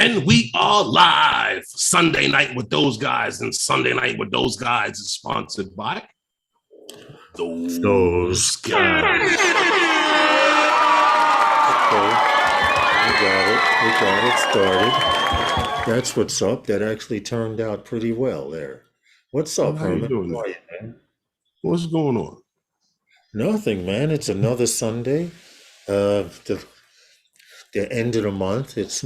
And we are live. Sunday Night with Those Guys, and Sunday Night with Those Guys is sponsored by Those Guys. Okay, we got it started. That's what's up. That actually turned out pretty well there. What's up, How you Herman? doing, How are man? you, man? What's going on? Nothing, man. It's another Sunday. The end of the month. It's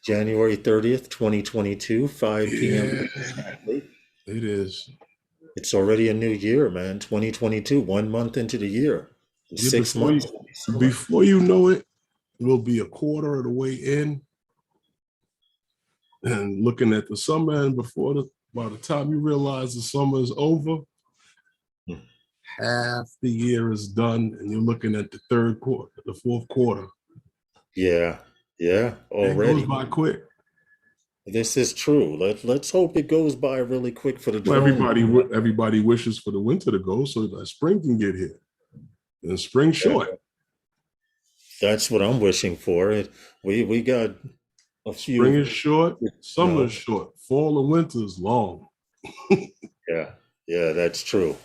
January 30th, 2022, 5 p.m. exactly. It is. It's already a new year, man. 2022, 1 month into the year. In Yeah, 6 months. before you know it, we'll be a quarter of the way in and looking at the summer. And by the time you realize the summer is over, half the year is done, and you're looking at the third quarter, the fourth quarter. Yeah, It already. goes by quick. This is true. Let's hope it goes by really quick for the Well, drone. everybody wishes for the winter to go so that spring can get here. And spring's short. That's what I'm wishing for. We got a few. Spring is short, summer is short, fall and winter is long. Yeah, that's true.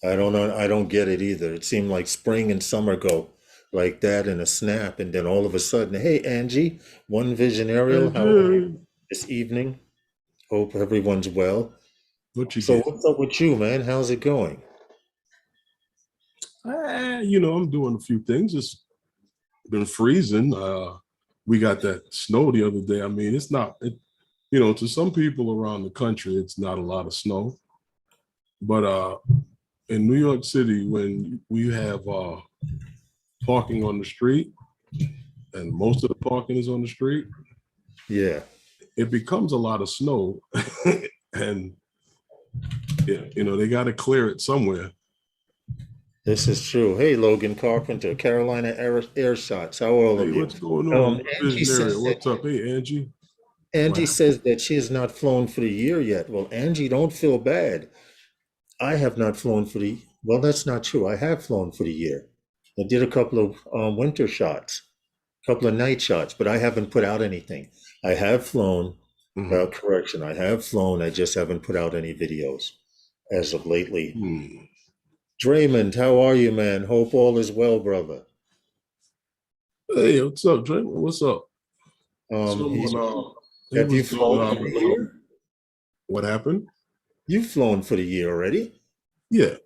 I don't know. I don't get it either. It seemed like spring and summer go like that in a snap, and then all of a sudden, hey, Angie, One Vision Aerial, how are you this evening? Hope everyone's well. What you So get? what's up with you, man? How's it going? I'm doing a few things. It's been freezing. We got that snow the other day. I mean, it's not, to some people around the country, it's not a lot of snow. But in New York City, when we have parking on the street, and most of the parking is on the street, Yeah. it becomes a lot of snow. And, they got to clear it somewhere. This is true. Hey, Logan Carpenter, Carolina Air Shots. How are all of you? What's going on? What's up? Hey, Angie. Angie says that she has not flown for the year yet. Well, Angie, don't feel bad. I have not flown for well, that's not true. I have flown for the year. I did a couple of winter shots, a couple of night shots, but I haven't put out anything. I have flown, correction, I have flown. I just haven't put out any videos as of lately. Draymond, how are you, man? Hope all is well, brother. Hey, what's up, Draymond? What's up? Have you flown for the year? What happened? You've flown for the year already? Yeah.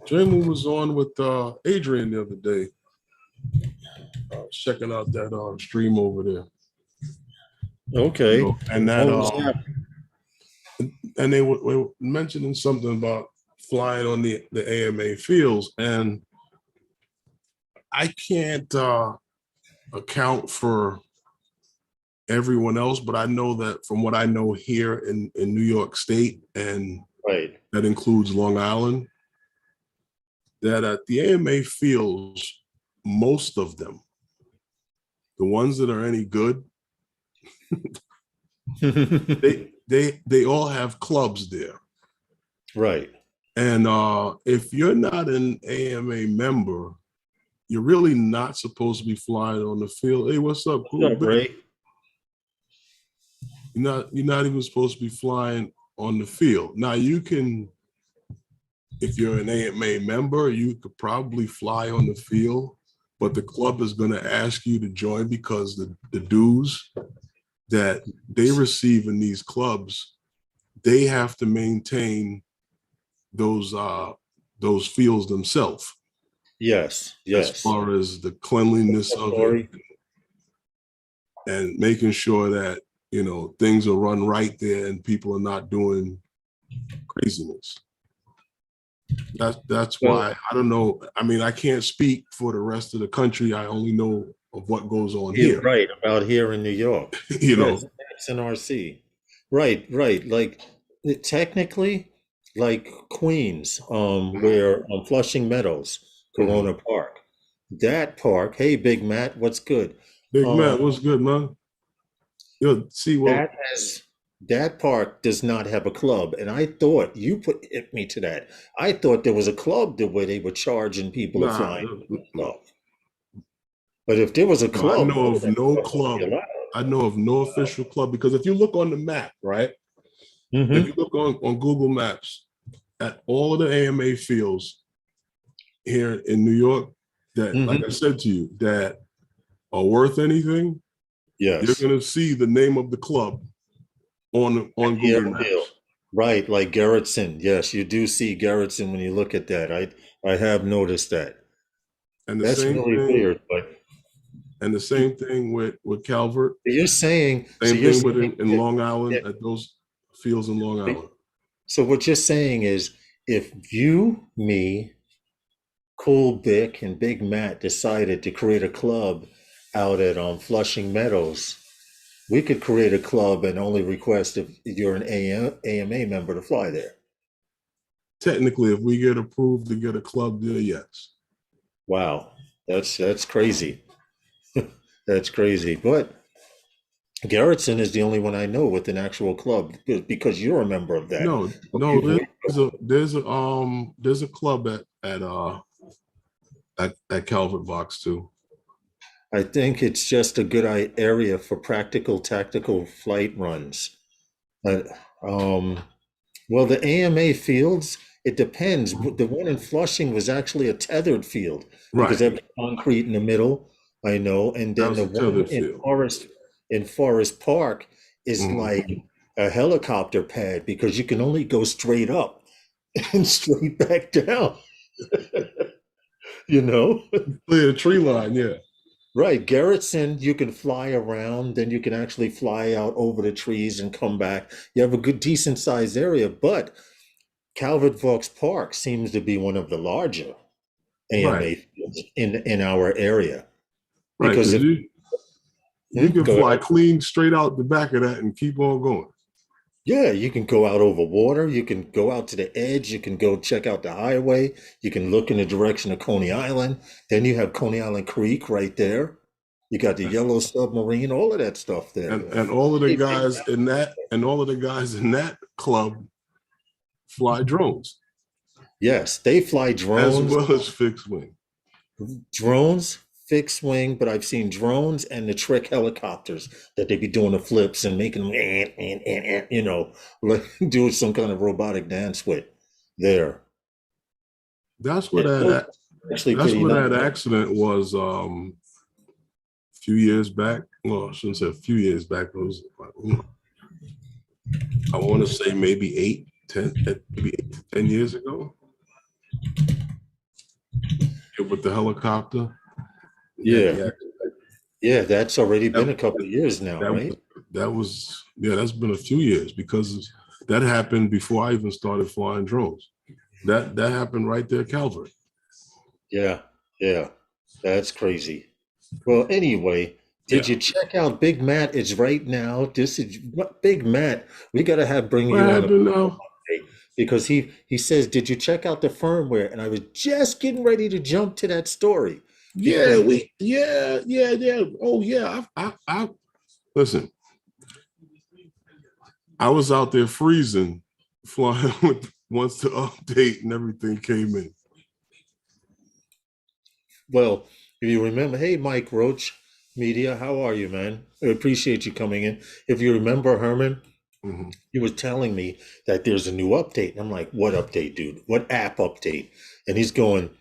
Draymond was on with Adrian the other day. I was checking out that stream over there. Okay. And that and they were mentioning something about flying on the AMA fields, and I can't account for everyone else, but I know that from what I know here in New York State, and that includes Long Island, that at the AMA fields, most of them, the ones that are any good, they all have clubs there. Right. And if you're not an AMA member, you're really not supposed to be flying on the field. Hey, what's up? Cool, Ray? You're not even supposed to be flying on the field. Now you can, if you're an AMA member, you could probably fly on the field, but the club is going to ask you to join because the dues that they receive in these clubs, they have to maintain those fields themselves. Yes. As far as the cleanliness of it, and making sure that things are run right there and people are not doing craziness. That's why I don't know. I mean, I can't speak for the rest of the country. I only know of what goes on here. Right, about here in New York. Yes, it's an RC. Right. Like technically, like Queens, where Flushing Meadows, Corona Park. That park, hey Big Matt, what's good? Big Matt, what's good, man? That park does not have a club, and I thought you hit me to that. I thought there was a club where they were charging people to fly. But if there was a No, I club, know all of that no stuff would be club. allowed. I know of no official club, because if you look on the map, right? If Hmm. you look on Google Maps at all of the AMA fields here in New York, that, like I Hmm. said to you, that are worth anything, you're Yes. going to see the name of the club on Yeah, Google Maps. right, like Gerritsen. Yes, you do see Gerritsen when you look at that. I have noticed that. And the That's same really thing, weird. But with Calvert. you're saying, so Same you're thing with saying in Long that, Island at those fields in Long Island. so what you're saying is if you, me, Cool Vic, and Big Matt decided to create a club out at Flushing Meadows, we could create a club and only request if you're an AMA member to fly there. Technically, if we get approved to get a club there, yes. Wow, that's crazy. That's crazy. But Gerritsen is the only one I know with an actual club because you're a member of that. No, no, there's a club at Calvert Vox too. I think it's just a good area for practical tactical flight runs. But well, the AMA fields, it depends. The one in Flushing was actually a tethered field because Right. they have the concrete in the middle, I know, and That then was the a one tethered field. In Forest Park is Mhm. like a helicopter pad because you can only go straight up and straight back down, you know? Clear the tree line, yeah. Right, Gerritsen, you can fly around, then you can actually fly out over the trees and come back. You have a good, decent sized area, but Calvert Vaux Park seems to be one of the larger Right, AMA fields in our area. right. Because Because if you can go fly ahead. clean straight out the back of that and keep on going. Yeah, you can go out over water, you can go out to the edge, you can go check out the highway, you can look in the direction of Coney Island. Then you have Coney Island Creek right there. You got the Yellow Submarine, all of that stuff there. And all of the guys in that club fly drones Yes, they fly as drones, well as fixed wing. drones, fixed wing, but I've seen drones and the trick helicopters that they be doing the flips and making them, you know, like doing some kind of robotic dance with there. That's where And those that are actually that's pretty where nice. that accident was a few years back. Well, I shouldn't say a few years back. It was, I want to say maybe 10 years ago. With the helicopter. Yeah, Yeah, yeah. yeah, that's already been That, a couple of years now, that, right? that was, yeah, that's been a few years because that happened before I even started flying drones. That happened right there, Calvert. Yeah, yeah, that's crazy. Well, anyway, did Yeah. you check out Big Matt is right now? This is what Big Matt, we gotta have bring What you on a happened now? because he says, "Did you check out the firmware?" And I was just getting ready to jump to that story Yeah, because yeah. Oh yeah. I listen, I was out there freezing, flying with once the update and everything came in. well, if you remember, hey Mike Roach Media, how are you, man? I appreciate you coming in. If you remember Herman, Mhm. he was telling me that there's a new update. And I'm like, what update, dude? What app update? And he's going,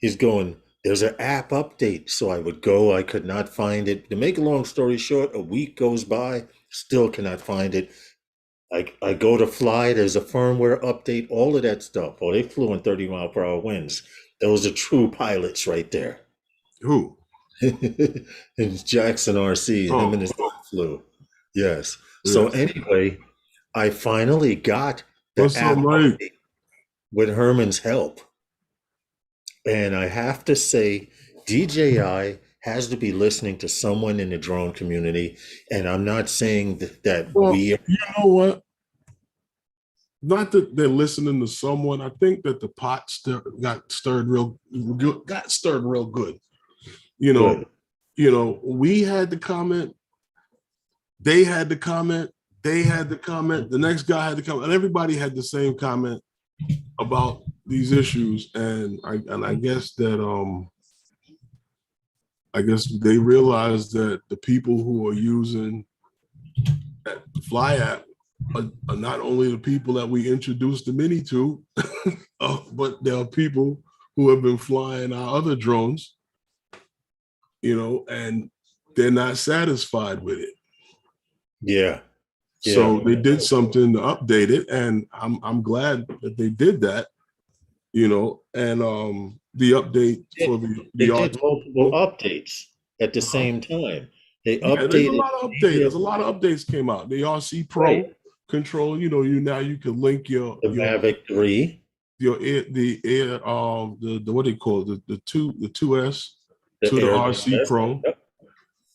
there's an app update. So I would go, I could not find it. To make a long story short, a week goes by, still cannot find it. I go to fly, there's a firmware update, all of that stuff. Oh, they flew in 30-mile-per-hour winds. Those are true pilots right there. Who? It's Jackson RC, him and Oh, his son flew. Yes. So yes. anyway, I finally got the What's up, app Mike? update with Herman's help. And I have to say, DJI has to be listening to someone in the drone community. And I'm not saying that Well, we are. you know what? Not that they're listening to someone. I think that the pot got stirred real good. You know, Good. we had the comment, they had the comment, they had the comment, the next guy had the comment, and everybody had the same comment about these issues. And I guess that I guess they realized that the people who are using that Fly app are not only the people that we introduced the Mini to, but there are people who have been flying our other drones, and they're not satisfied with it. Yeah. So they did something to update it, and I'm glad that they did that, and the update for the They R2. did multiple updates at the same time. They Yeah, there's a updated. lot of updates. There's a lot of updates came out. The RC Pro Right. control, you can link your The Mavic 3, the what do you call it, the 2S the to the Air RC Digest. Pro. Yep.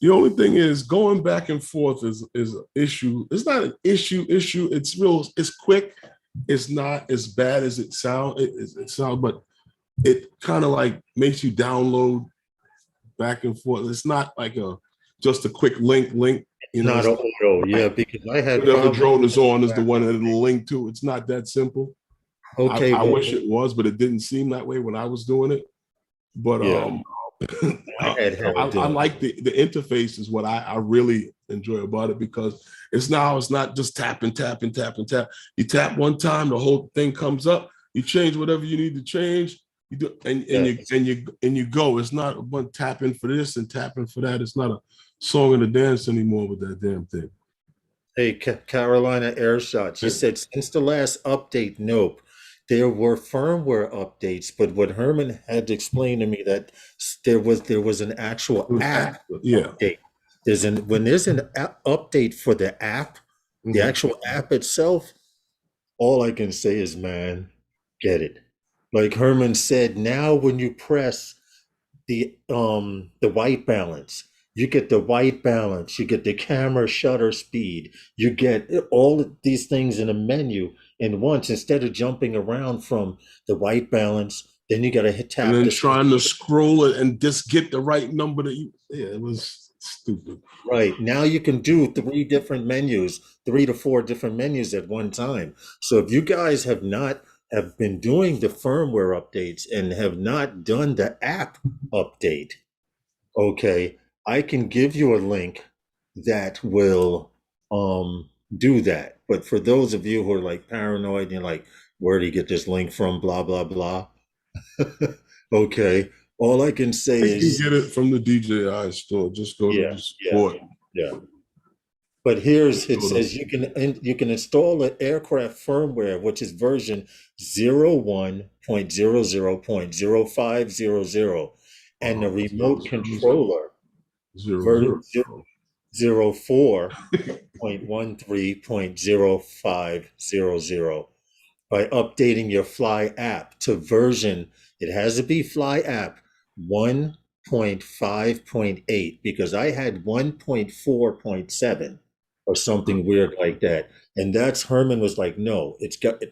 The only thing is going back and forth is an issue. It's not an issue. It's real. It's quick. It's not as bad as it sounds. It sounds, but it kind of like makes you download back and forth. It's not like just a quick link. Not an auto, yeah, because I had Whatever problems. drone is on is the one that it'll link to. It's not that simple. Okay, I well, wish it was, but it didn't seem that way when I was doing it. But yeah, I had hell I doing. like the interface is what I really enjoy about it, because it's not just tap. You tap one time, the whole thing comes up. You change whatever you need to change. You do, and you go. It's not a bunch tapping for this and tapping for that. It's not a song and a dance anymore with that damn thing. Hey, Carolina Airshot, she said since the last update, nope. There were firmware updates, but what Herman had explained to me that there was an actual app Yeah. update. When there's an update for the app, the actual app itself, all I can say is, man, get it. Like Herman said, now when you press the white balance, you get the white balance, you get the camera shutter speed, you get all of these things in a menu in once, instead of jumping around from the white balance, then you got to tap and then the trying to scroll it and just get the right number it was stupid. right. Now you can do 3 to 4 different menus at one time. So if you guys have been doing the firmware updates and have not done the app update, okay, I can give you a link that will do that. But for those of you who are like paranoid and you're like, where do you get this link from? Blah blah blah. Okay. All I can say You is, get it from the DJI store. Just go to yeah, the support. yeah. But it says you can install the aircraft firmware, which is version 01.00.0500, and the remote controller version 04.13.0500, by updating your Fly app to version, it has to be Fly app 1.5.8, because I had 1.4.7 or something weird like that. And Herman was like, no,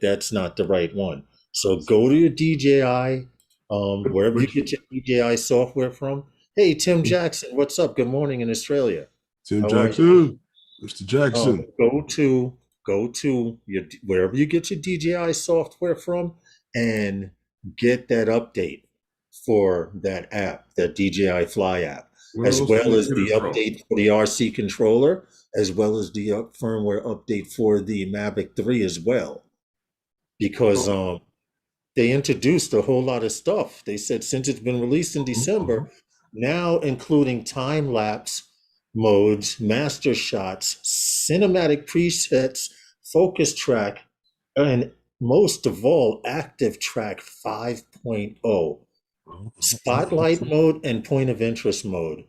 that's not the right one. So go to your DJI, wherever you get your DJI software from. Hey, Tim Jackson, what's up? Good morning in Australia. Tim How are you? Jackson, Mr. Jackson. Go to your wherever you get your DJI software from, and get that update for that app, that DJI Fly app, as well as the update for the RC controller, as well as the firmware update for the Mavic 3 as well. Because they introduced a whole lot of stuff. They said since it's been released in December, now including time lapse modes, master shots, cinematic presets, focus track, and most of all, active track 5.0, spotlight mode, and point of interest mode,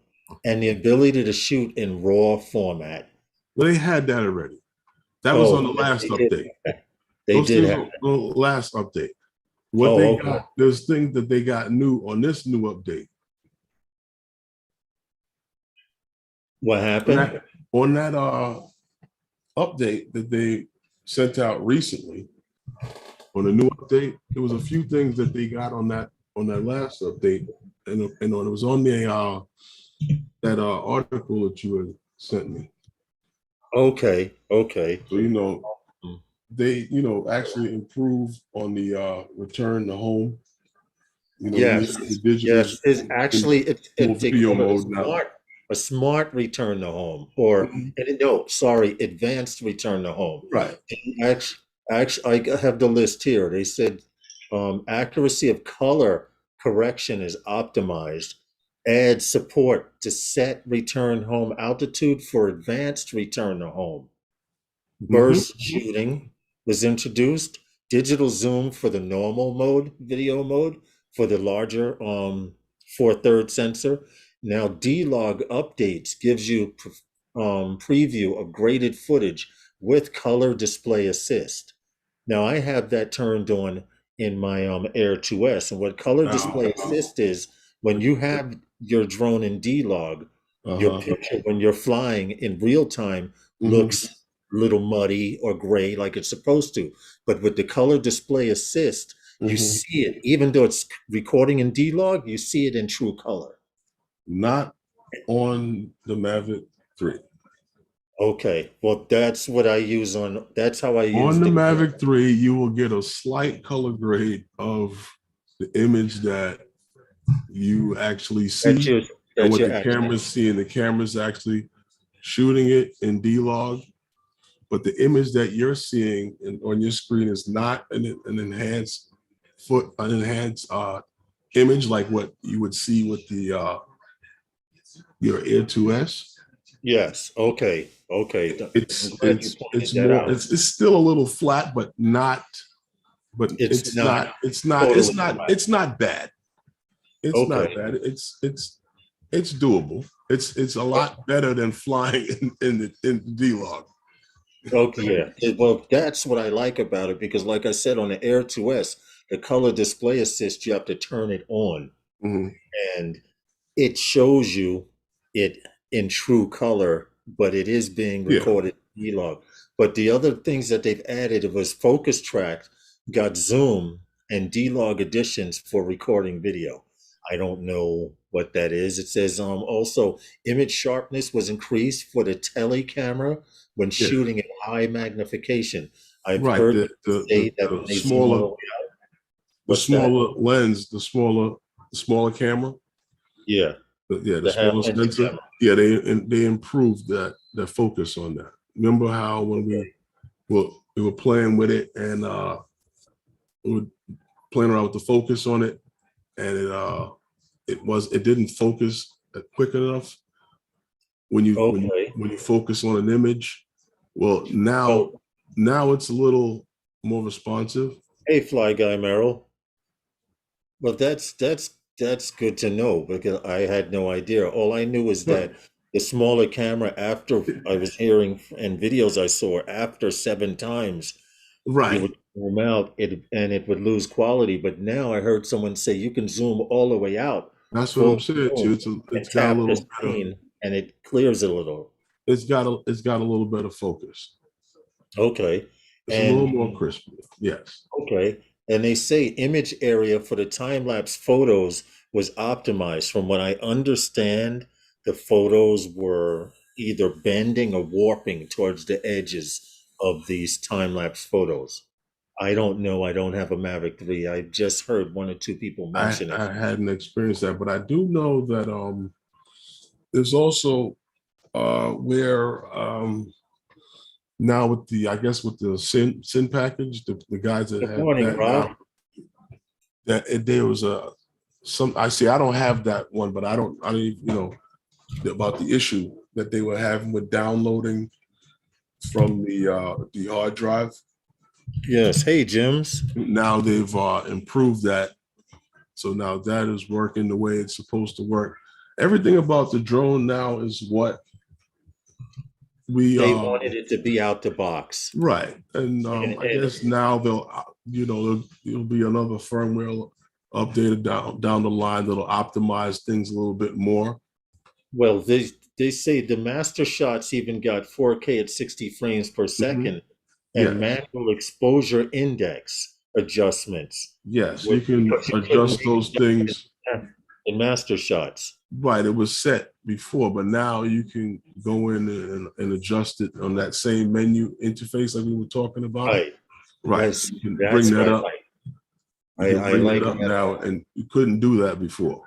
and the ability to shoot in RAW format. Well, they had that already. That was on the last update. They did have the last update. What they got, there's things that they got new on this new update. What happened? On that update that they sent out recently, on the new update, there was a few things that they got on that last update, and it was on the that article that you had sent me. Okay. So they actually improved on the return to home. You know, Yes, the digital yes. It's in actually full they video call it mode now. a smart return to home, or Mhm. no, sorry, advanced return to home. Right. Actually, I have the list here. They said accuracy of color correction is optimized. Add support to set return home altitude for advanced return to home. Hmm. Burst shooting was introduced. Digital zoom for the normal mode, video mode, for the larger 4/3 sensor. Now D-Log updates gives you preview of graded footage with color display assist. Now I have that turned on in my Air 2S, and what color display assist is, when you have your drone in D-Log, your Uh-huh. picture when you're flying in real time Hmm. looks a little muddy or gray like it's supposed to. But with the color display assist, you Hmm. see it, even though it's recording in D-Log, you see it in true color. Not on the Mavic 3. Okay, well, that's how I On use the D-Log. Mavic 3, you will get a slight color grade of the image that you actually That's see your, and that's what your the actual. camera's seeing. The camera's actually shooting it in D-Log, but the image that you're seeing on your screen is not an enhanced image like what you would see with the your Air 2S. Yes, okay, okay. I'm It's glad you pointed it's that more out. it's still a little flat, but not but It's not totally flat. it's not bad. It's not Okay. bad. It's doable. It's a lot better than flying in D-Log. Okay, yeah. Well, that's what I like about it, because, like I said, on the Air 2S, the color display assist, you have to turn it on, Mhm. and it shows you it in true color, but it is being Yeah, recorded in log. But the other things that they've added, it was focus track, got zoom and D-Log additions for recording video. I don't know what that is. It says also image sharpness was increased for the tele camera when yeah, shooting at high magnification. I've right. heard people say that when The they zoom all smaller the way out, what's that? lens, the smaller camera, Yeah, yeah, the the half smaller inch sensor. camera. Yeah, they improved that focus on that. Remember how when we were playing with it and we were playing around with the focus on it, and it didn't focus quick enough Okay. when you focus on an image. Well, Oh, now it's a little more responsive. hey, Fly Guy Merrill. Well, that's good to know, because I had no idea. All I knew was Right. that the smaller camera, after I was hearing in videos I saw, after 7 times you Right. would zoom out and it would lose quality. But now I heard someone say you can zoom all the way out, That's what I'm full saying too. zoom, and It's got a tap the little better. screen and it clears a little. It's got a little better focus. Okay. It's a little And more crisp. Yes. Okay. And they say image area for the time lapse photos was optimized. From what I understand, the photos were either bending or warping towards the edges of these time lapse photos. I don't know. I don't have a Mavic 3. I just heard one or two people mention it. I hadn't experienced that, but I do know that there's also where now with the I guess with the sin package, the guys that Good have morning, that Rob. now, there was a some I see I don't have that one, but I don't even know about the issue that they were having with downloading from the hard drive. Yes. Hey, Jims. Now they've improved that, so now that is working the way it's supposed to work. Everything about the drone now is what we They wanted it to be out the box. right, and I And guess now they'll there'll be another firmware updated down the line that'll optimize things a little bit more. Well, they say the master shots even got 4K at 60 frames per Mhm. second and Yes, manual exposure index adjustments, yes, you which, can because you couldn't adjust reach those things. that in master shots. Right, it was set before, but now you can go in and adjust it on that same menu interface like we were talking about. Right. Right, Yes, you can bring that's what that I up. like. You can I bring it like up that. now, and you couldn't do that before.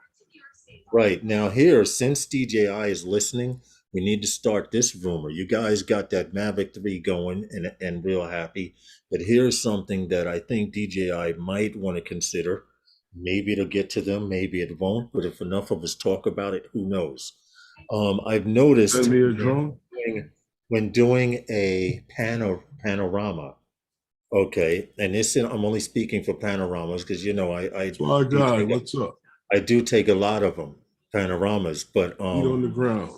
Right. Now here, since DJI is listening, we need to start this rumor. You guys got that Mavic 3 going and real happy. But here's something that I think DJI might want to consider. Maybe it'll get to them, maybe it won't, but if enough of us talk about it, who knows? I've noticed Send me a drone. when doing a panorama, okay, and this I'm only speaking for panoramas because you know My do God, take what's up? I do take a lot of them, panoramas, but Feet on the ground.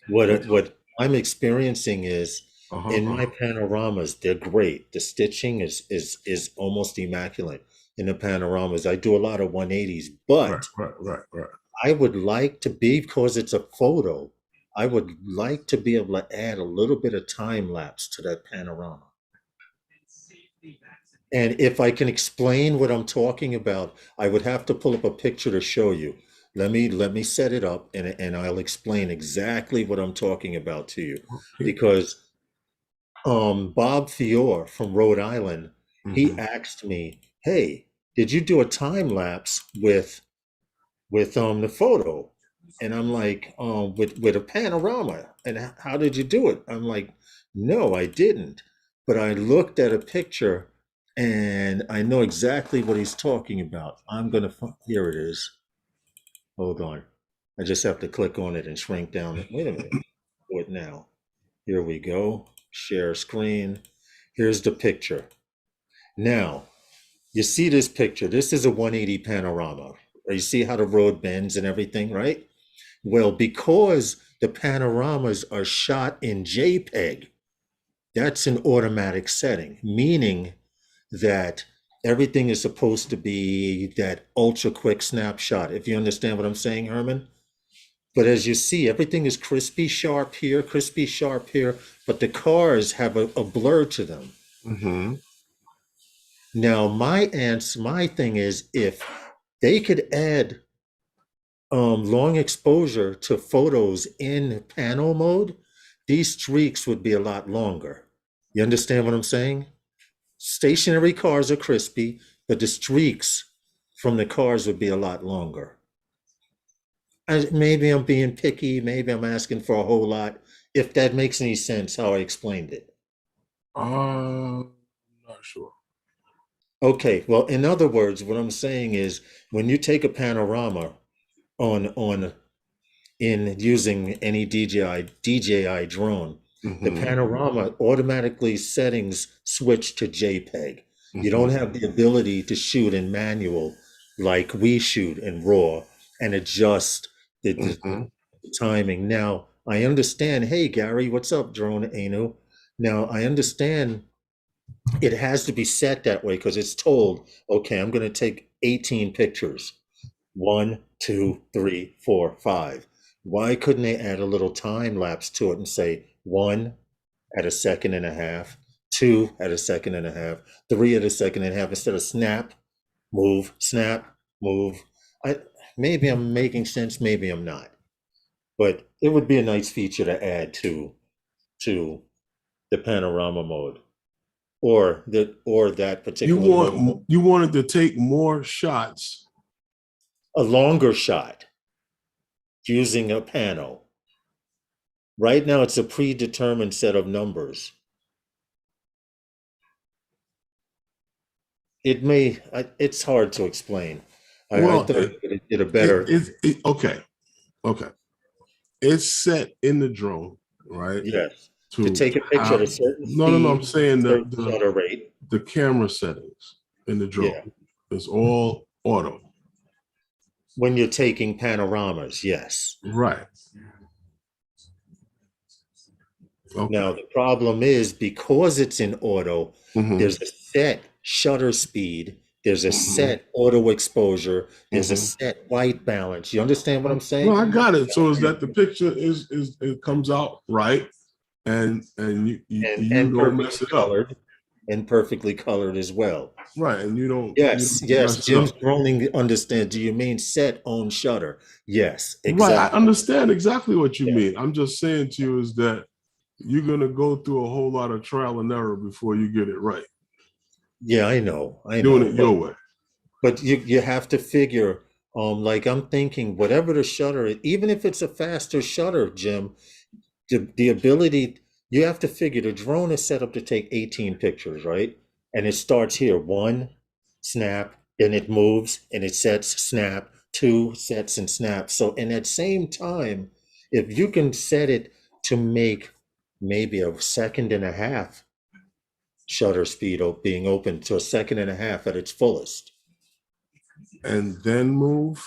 what I'm experiencing is in my Uh-huh. panoramas, they're great. The stitching is almost immaculate in the panoramas. I do a lot of 180s, Right, but right. I would like to be, because it's a photo, I would like to be able to add a little bit of time lapse to that panorama. And if I can explain what I'm talking about, I would have to pull up a picture to show you. Let me set it up and I'll explain exactly what I'm talking about to you. Okay. Because Bob Fior from Rhode Island, he Mm-hmm. asked me, "Hey, did you do a time lapse with the photo?" And I'm like, with a panorama. And how did you do it? I'm like, no, I didn't. But I looked at a picture and I know exactly what he's talking about. Here it is. Hold on. I just have to click on it and shrink down. Wait a minute. Do it now. Here we go. Share screen. Here's the picture. Now, you see this picture. This is a 180 panorama. You see how the road bends and everything, right? Well, because the panoramas are shot in JPEG, that's an automatic setting, meaning that everything is supposed to be that ultra quick snapshot, if you understand what I'm saying, Herman. But as you see, everything is crispy sharp here, but the cars have a blur to them. Mm-hmm. Now, my thing is, if they could add long exposure to photos in panel mode, these streaks would be a lot longer. You understand what I'm saying? Stationary cars are crispy, but the streaks from the cars would be a lot longer. And maybe I'm being picky, maybe I'm asking for a whole lot. If that makes any sense, how I explained it. Not sure. Okay, well, in other words, what I'm saying is when you take a panorama on in using any DJI drone, the Mm-hmm. panorama automatically settings switch to JPEG. You don't Mm-hmm. have the ability to shoot in manual like we shoot in RAW and adjust Mm-hmm. the timing. Now, I understand. Hey, Gary, what's up, Drone Anu? Now, I understand it has to be set that way because it's told, okay, I'm going to take 18 pictures. 1, 2, 3, 4, 5. Why couldn't they add a little time lapse to it and say 1 at a second and a half, 2 at a second and a half, 3 at a second and a half instead of snap, move. I maybe I'm making sense, maybe I'm not. But it would be a nice feature to add to the panorama mode or that particular mode. You wanted to take more shots. A longer shot using a panel. Right now, it's a predetermined set of numbers. It's hard to explain. I Well, thought it did a better, okay. Okay. It's set in the drone, right? yes, to To take a picture at have a certain no. I'm speed, saying certain shutter rate. the camera settings in the Yeah. drone. It's all auto. When you're taking panoramas, yes. Right. Okay. Now, the problem is because it's in auto, Mm-hmm. there's a set shutter speed, there's a Mm-hmm. set auto exposure, there's a Mm-hmm. set white balance. You understand what I'm No, saying? I got it. So is that the picture is it comes out right, and you And don't mess perfectly it up, colored, and perfectly colored as well. right? And you Yes, don't yes. mess it Jim's up, Groening understands. Do you mean set on shutter? Yes, right? I exactly. understand exactly what you Yeah. mean. I'm just saying to you is that you're gonna go through a whole lot of trial and error before you get it right. Yeah, I know, doing it your but way. you have to figure, like I'm thinking, whatever the shutter is, even if it's a faster shutter, Jim, the ability, you have to figure the drone is set up to take 18 pictures, right? And it starts here, one, snap, then it moves and it sets, snap, two, sets and snaps. So in that same time, if you can set it to make maybe a second and a half shutter speed being open to a second and a half at its fullest, And then move.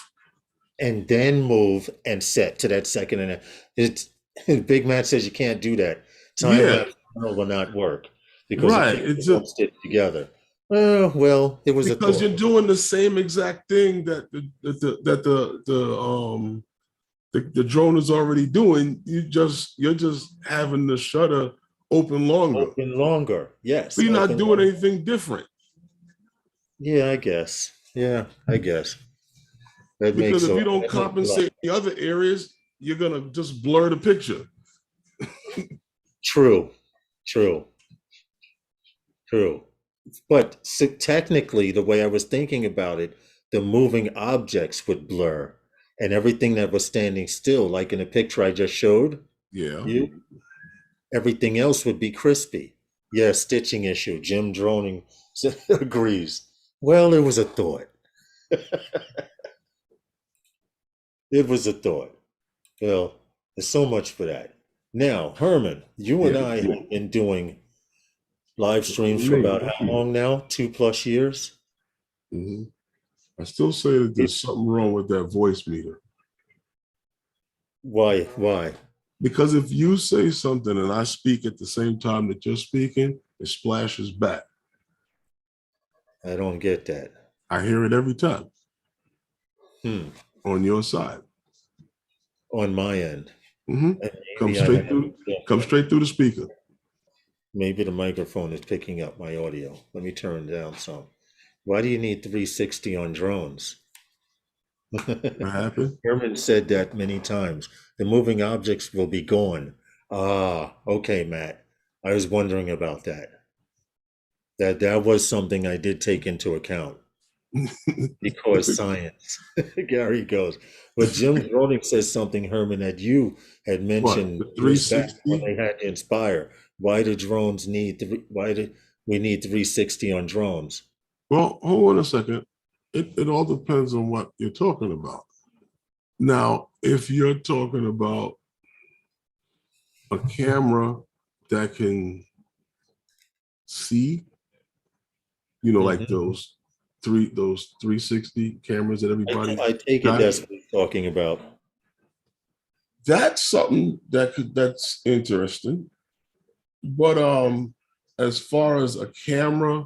and then move and set to that second and a, it's Big Matt says you can't do that. Time Yeah, lapse will not work because the right. pictures It's won't just stitch together. Well, it was a because thought. you're doing the same exact thing that the drone is already doing. You're just having the shutter open longer. Open longer. So Yes, you're not open doing longer. anything different. Yeah, I guess. Yeah, I guess. That Because makes if a you don't that makes a lot. compensate the other areas, you're gonna just blur the picture. True, true, true. But technically, the way I was thinking about it, the moving objects would blur, and everything that was standing still, like in the picture I just showed Yeah. you, everything else would be crispy. Yeah, stitching issue. Jim Droning agrees. Well, it was a thought. It was a thought. Well, there's so much for that. Now, Herman, you and Yeah. I have been doing live streams for Me. about how long now? 2+ years? Mhm. I still say that It, there's something wrong with that voice meter. why? Why? Because if you say something and I speak at the same time that you're speaking, it splashes back. I don't get that. I hear it every time Hmm. on your side. On my end. Hmm. And Come maybe I straight have, through. yeah, Come straight through the speaker. maybe the microphone is picking up my audio. Let me turn it down some. Why do you need 360 on drones? What happened? Herman said that many times. The moving objects will be gone. Ah, okay, Matt. I was wondering about that. That was something I did take into account because science. Gary goes. But Jim Roding says something, Herman, that you had What? mentioned The years back when 360? they had to Inspire. Why do drones need? Why do we need 360 on drones? Well, hold on a second. It all depends on what you're talking about. Now, if you're talking about a camera that can see, like Hmm. those 360 cameras that everybody I take it got, that's what he's talking about. that's something that's interesting. But as far as a camera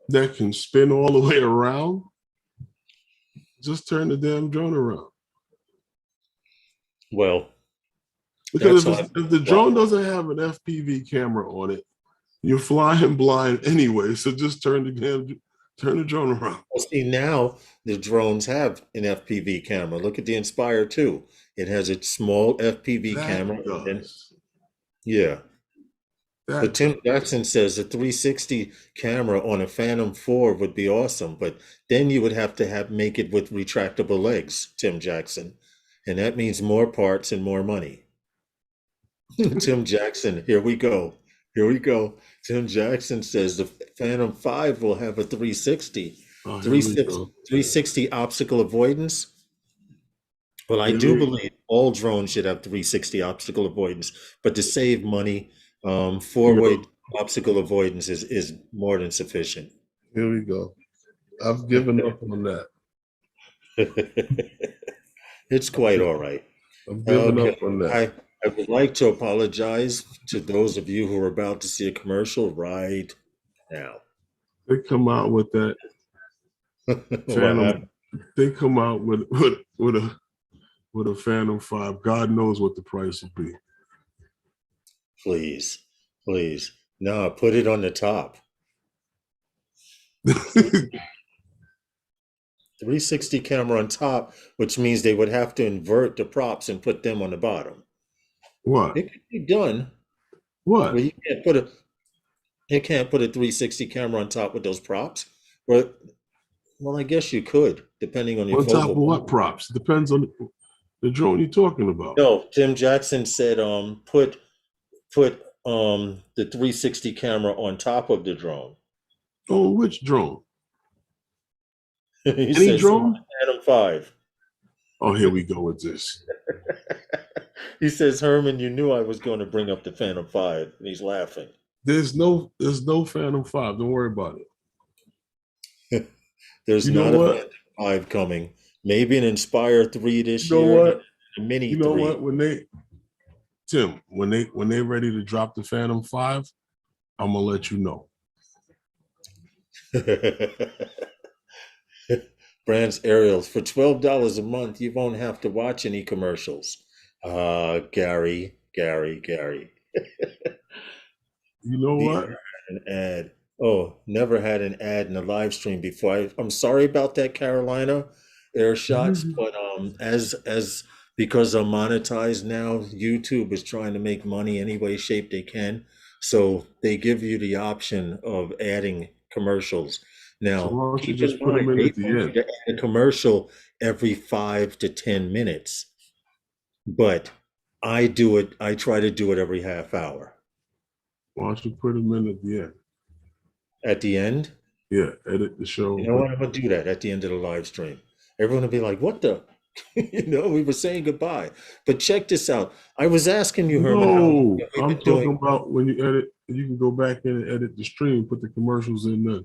that can spin all the way around, just turn the damn drone around. Well, Because that's if, how I it's, if the feel. drone doesn't have an FPV camera on it, you're flying blind anyway. So just turn the drone around. Well, see, now the drones have an FPV camera. Look at the Inspire 2. It has a small FPV That camera. And then, does. yeah. But That Tim does. Jackson says a 360 camera on a Phantom 4 would be awesome, but then you would have to make it with retractable legs, Tim Jackson. And that means more parts and more money. Tim Jackson, here we go. Here we go. Tim Jackson says the Phantom 5 will have a 360. Oh, here we 360, go. 360 obstacle avoidance. Well, I Here do we, believe all drones should have 360 obstacle avoidance, but to save money, you four-way know, obstacle avoidance is more than sufficient. here we go. I've given up on that. It's quite all right. I've given Okay, up on that. I would like to apologize to those of you who are about to see a commercial right now. They come out with that What Phantom. happened? They come out with a Phantom 5. God knows what the price will be. Please, please. No, put it on the top. 360 camera on top, which means they would have to invert the props and put them on the bottom. What? It could be done, What? but you can't put a You can't put a 360 camera on top with those props. But well, I guess you could, depending on your On top focal of what point. props? Depends on the drone you're talking about. No, Tim Jackson said put the 360 camera on top of the drone. Oh, which drone? He Any says drone? Phantom 5. Oh, here we go with this. He says, Herman, you knew I was going to bring up the Phantom 5. And he's laughing. There's no Phantom 5. Don't worry about it. There's You know not a what? Phantom 5 coming. Maybe an Inspire 3 You this know year and what? a Mini You know 3. what? When they ready to drop the Phantom 5, I'm gonna let you know. Brands Aerials. For $12 a month, you won't have to watch any commercials. Gary. You know what? An ad. Oh, never had an ad in a live stream before. I'm sorry about that, Carolina Air Shots, but as because I'm monetized now, YouTube is trying to make money any way shape they can. So they give you the option of adding commercials. So Now, why don't you keep in just put them mind, in they at the want you end? to add a commercial every 5 to 10 minutes, but I try to do it every half hour. Why don't you put them in at the end? At the end, Yeah, edit the show. you know what? I'm gonna do that at the end of the live stream. Everyone will be like, "What the?" We were saying goodbye. But check this out. I was asking you, Herman, how long No, have we I'm been doing? talking about when you edit, you can go back in and edit the stream, put the commercials in there.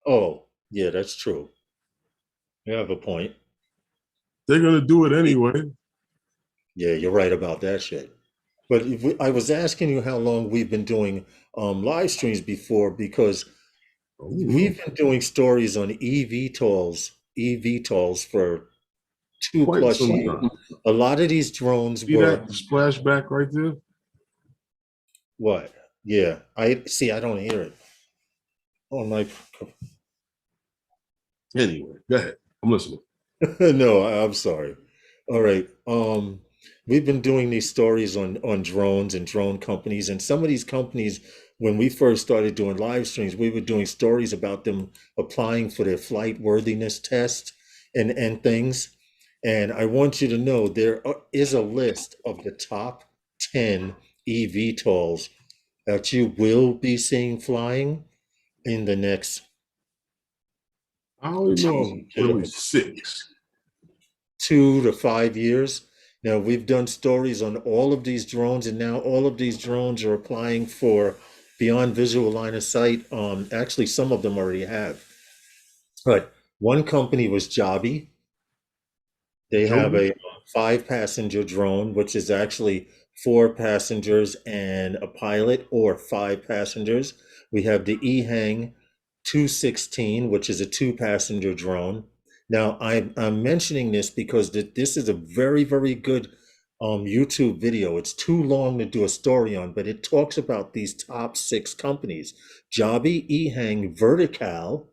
Oh, yeah, that's true. You have a point. They're gonna do it anyway. Yeah, you're right about that shit. But I was asking you how long we've been doing live streams before because Oh, we've been doing stories on eVTOLs for two quite plus some years. time. A lot of these drones See were that splashback right there? what? Yeah, I see. I don't hear it on my. Anyway, go ahead. I'm listening. No, I'm sorry. All right. We've been doing these stories on drones and drone companies, and some of these companies, when we first started doing live streams, we were doing stories about them applying for their flight worthiness test and things. And I want you to know is a list of the top 10 eVTOLs that you will be seeing flying in the next I only know two really to 6. 2 to 5 years. Now, we've done stories on all of these drones, and now all of these drones are applying for beyond visual line of sight. Actually, some of them already have. But one company was Joby. They have Joby? a 5 passenger drone, which is actually 4 passengers and a pilot, or 5 passengers. We have the EHang 216, which is a 2 passenger drone. Now, I'm mentioning this because this is a very, very good YouTube video. It's too long to do a story on, but it talks about these top 6 companies: Joby, EHang, Vertical,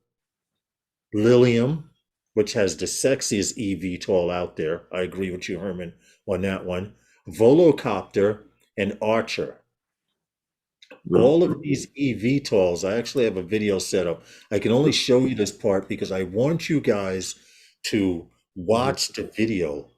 Lilium, which has the sexiest eVTOL out there. I agree with you, Herman, on that one. Volocopter and Archer. No. All of these eVTOLs, I actually have a video set up. I can only show you this part because I want you guys to watch the video.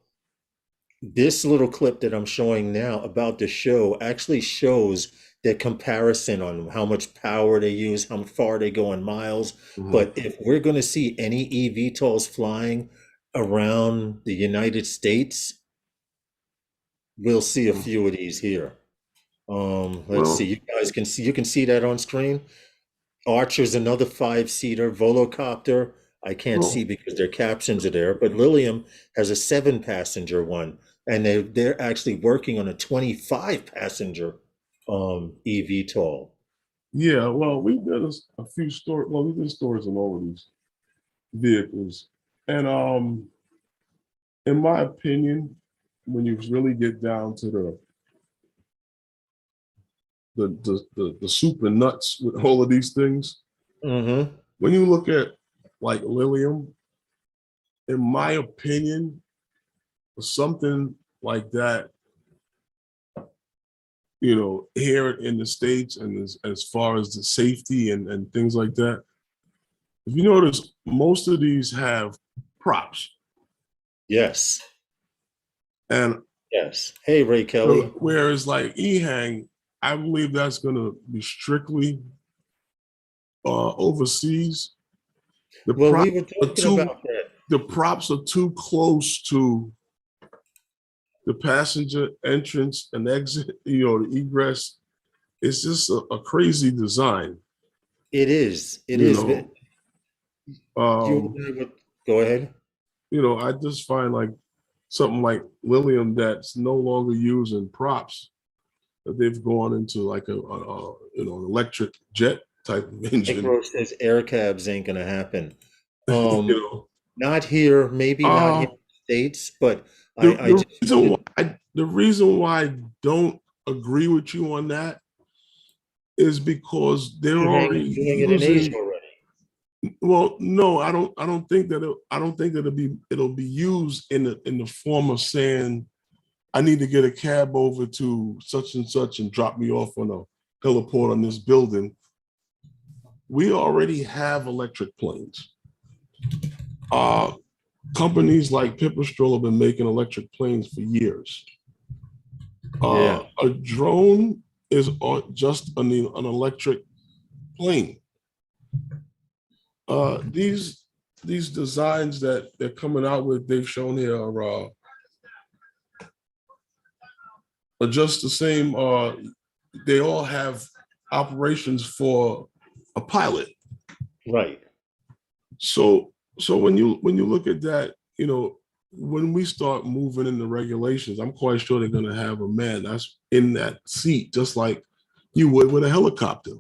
This little clip that I'm showing now about the show actually shows the comparison on how much power they use, how far they go in miles. Mhm. But if we're going to see any eVTOLs flying around the United States, we'll see a few of these here. Let's see. Well, You can see that on screen. Archer's another 5-seater. Volocopter, I can't see well, because their captions are there, but Lilium has a 7-passenger one, and they're actually working on a 25-passenger eVTOL. yeah. Well, we did a few stories. Well, we did stories on all of these vehicles, and in my opinion, when you really get down to the soup and nuts with all of these things, Mm-hmm. when you look at like Lilium, in my opinion, something like that, here in the States, and as far as the safety and things like that. If you notice, most of these have props. Yes. And Yes. Hey, Ray Kelly. whereas like E-Hang, I believe that's going to be strictly overseas. The Well, we props were are talking about that. the props are too close to the passenger entrance and exit, the egress. It's just a crazy design. It is. It You is. know, You go ahead. I just find like something like Lilium that's no longer using props, that they've gone into like an electric jet type of engine. Micro says air cabs ain't gonna happen. you Um, know, Not here, maybe not here uh, in the States, but the I the just reason why I don't agree with you on that is because they're Hang already is doing it in Asia using. already. Well, no, I don't think that I don't think that it'll be used in the form of saying, I need to get a cab over to such and such and drop me off on a heliport on this building. We already have electric planes. Companies like Pipistrel have been making electric planes for years. Yeah. A drone is just an electric plane. These designs that they're coming out with, they've shown here are just the same. They all have operations for a pilot. Right. So when you look at that, when we start moving in the regulations, I'm quite sure they're going to have a man that's in that seat, just like you would with a helicopter.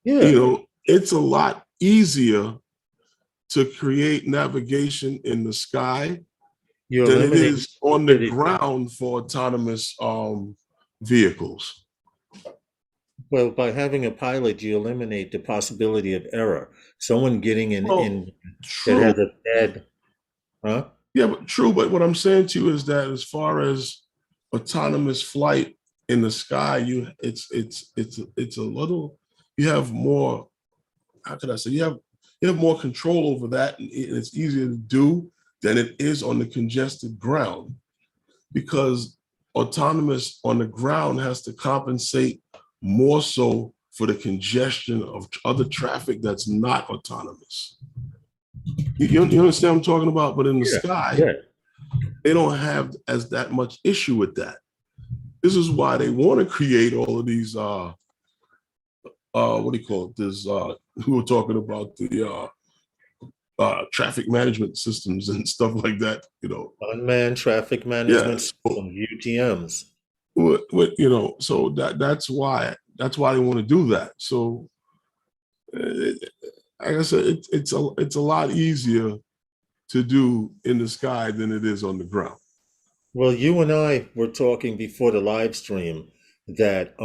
Yeah. It's a lot easier to create navigation in the sky You than it eliminate is on the ground for autonomous vehicles. well, by having a pilot, you eliminate the possibility of error. Someone getting in that True. has a bad, huh? Yeah, but true. But what I'm saying to you is that as far as autonomous flight in the sky, it's a little. You have more. How could I say? You have more control over that, and it's easier to do than it is on the congested ground, because autonomous on the ground has to compensate more so for the congestion of other traffic that's not autonomous. You understand what I'm talking about? But in the sky, Yeah. they don't have as that much issue with that. This is why they want to create all of these what do you call it? This we were talking about the traffic management systems and stuff like that, Unmanned traffic Yeah. management system, UTMs. So that's why they want to do that. So like I said, it's a lot easier to do in the sky than it is on the ground. Well, you and I were talking before the live stream that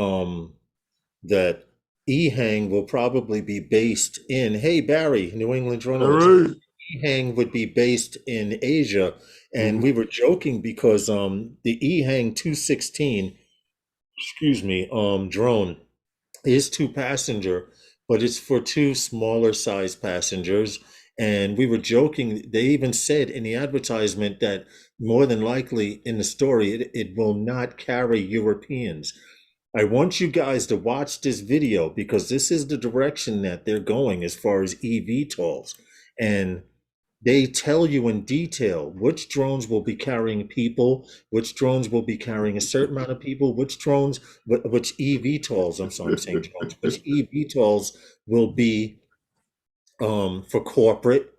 that EHang will probably be based in, hey Barry, New England All journalist. right. EHang would be based in Asia, and Mhm. we were joking because the EHang 216, excuse me, drone is two passenger, but it's for two smaller size passengers. And we were joking. They even said in the advertisement that more than likely in the story, it will not carry Europeans. I want you guys to watch this video because this is the direction that they're going as far as eVTOLs. And they tell you in detail which drones will be carrying people, which drones will be carrying a certain amount of people, which eVTOLs, I'm sorry, I'm saying drones, which eVTOLs will be for corporate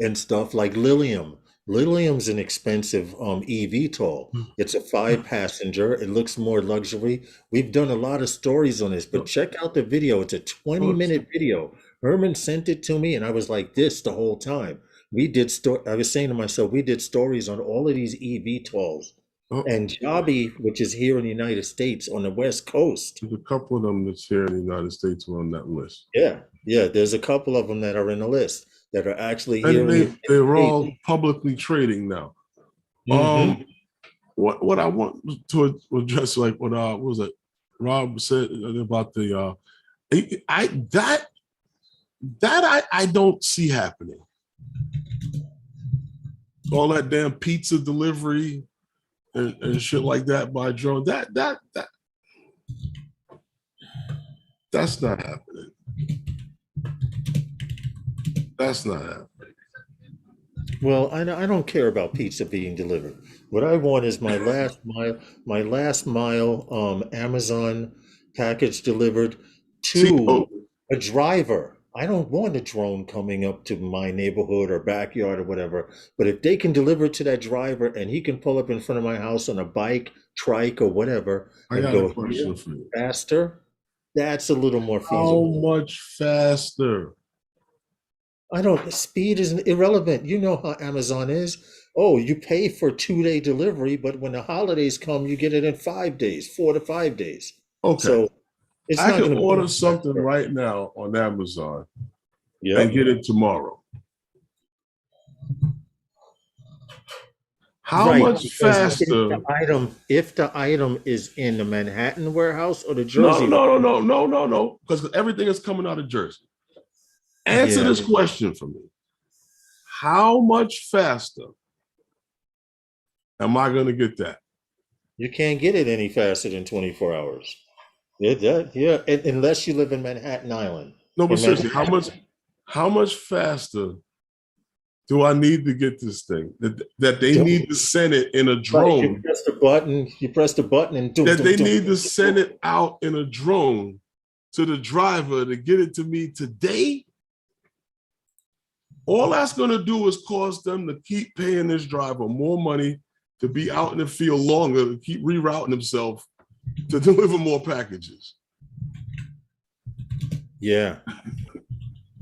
and stuff like Lilium. Lilium's an expensive eVTOL. It's a 5-passenger. It looks more luxury. We've done a lot of stories on this, but check out the video. It's a 20-minute video. Herman sent it to me, and I was like this the whole time. I was saying to myself, we did stories on all of these eVTOLs. And Jabi, which is here in the United States on the West Coast. There's a couple of them that's here in the United States who are on that list. Yeah, there's a couple of them that are in the list that are actually here. And they're all publicly trading now. Mm-hmm. What I want to address, like what was it? Rob said about the I don't see happening. All that damn pizza delivery and shit like that by drone. That's not happening. That's not happening. Well, I don't care about pizza being delivered. What I want is my last mile Amazon package delivered See, to a driver. I don't want a drone coming up to my neighborhood or backyard or whatever. But if they can deliver it to that driver and he can pull up in front of my house on a bike, trike, or whatever I and got a go here question for you. faster, that's a little more How feasible. much faster? I don't, speed is irrelevant. You know how Amazon is. Oh, you pay for 2 day delivery, but when the holidays come, you get it in 5 days, 4 to 5 days. Okay. So it's I not can going to order be something faster. right now on Amazon and Yep. get it tomorrow. How Right. much Because faster? if the item is in the Manhattan warehouse or the No, Jersey no, no, warehouse, no, no, no, no. Because everything is coming out of Jersey. Answer yeah, this question for me. How much faster am I going to get that? you can't get it any faster than 24 hours. Unless you live in Manhattan Island. No, but In seriously, Manhattan, how much faster do I need to get this thing? That they need to send it in a right, drone. you press the button and doom, That doom, they doom, need to doom, doom. send it out in a drone to the driver to get it to me today. All that's going to do is cause them to keep paying this driver more money to be out in the field longer, to keep rerouting himself to deliver more packages. Yeah.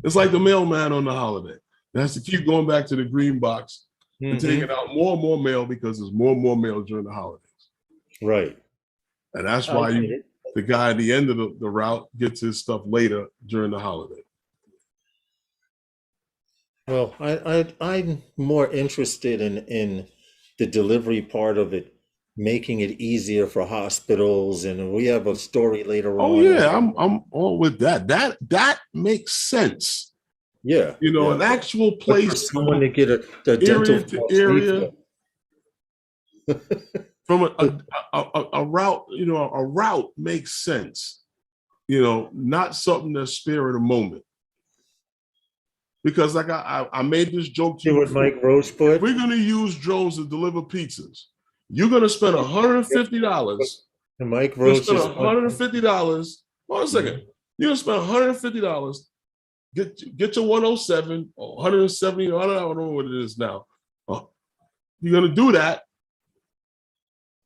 It's like the mailman on the holiday. It has to keep going back to the green box and taking out more and more mail because there's more and more mail during the holidays. Right. And that's I why get it. the guy at the end of the route gets his stuff later during the holiday. Well, I'm more interested in the delivery part of it, making it easier for hospitals, and we have a story later Oh on. yeah, I'm all with that. That makes sense. Yeah, You know, yeah. an actual But for place someone to get a dental area to floss area refund, from a route, you know, a route makes sense. You know, not something that's spare of the moment. Because like I made this joke to see you what before. Mike Rose If put. we're gonna use drones to deliver pizzas, you're gonna spend $150. And Mike You're gonna Rose spend just put. $150. Hold on a second. You're gonna spend $150. Get your 107 or 170. I don't know what it is now. You're gonna do that,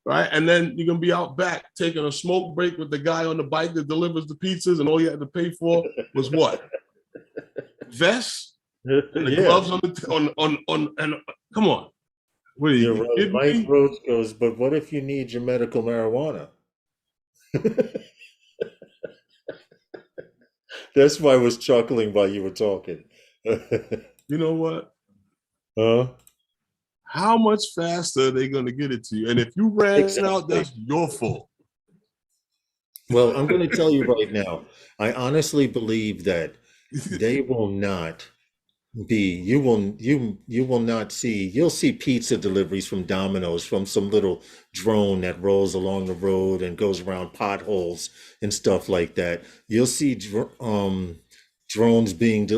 right? And then you're gonna be out back taking a smoke break with the guy on the bike that delivers the pizzas, and all you had to pay for was what? Vest and the Yeah, gloves on the on and come on. What are you're you right. kidding Mike me? Rose goes, but what if you need your medical marijuana? That's why I was chuckling while you were talking. You know what? Huh? How much faster are they going to get it to you? And if you ran out, Exactly. that's your fault. Well, I'm going to tell you right now, I honestly believe that they will not be, you will not see, you'll see pizza deliveries from Domino's from some little drone that rolls along the road and goes around potholes and stuff like that. You'll see drones being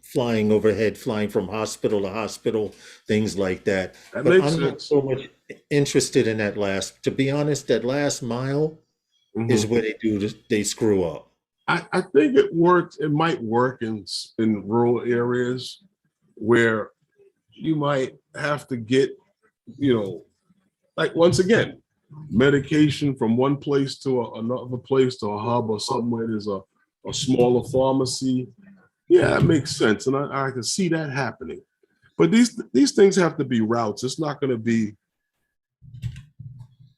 flying overhead, flying from hospital to hospital, things like that. That But makes I'm not sense. so much interested in that last, to be honest, that last mile is Mhm. where they screw up. I think it works. It might work in rural areas where you might have to get, you know, like once again, medication from one place to another place to a hub or something where there's a smaller pharmacy. Yeah, that makes sense. And I can see that happening. But these things have to be routes. It's not going to be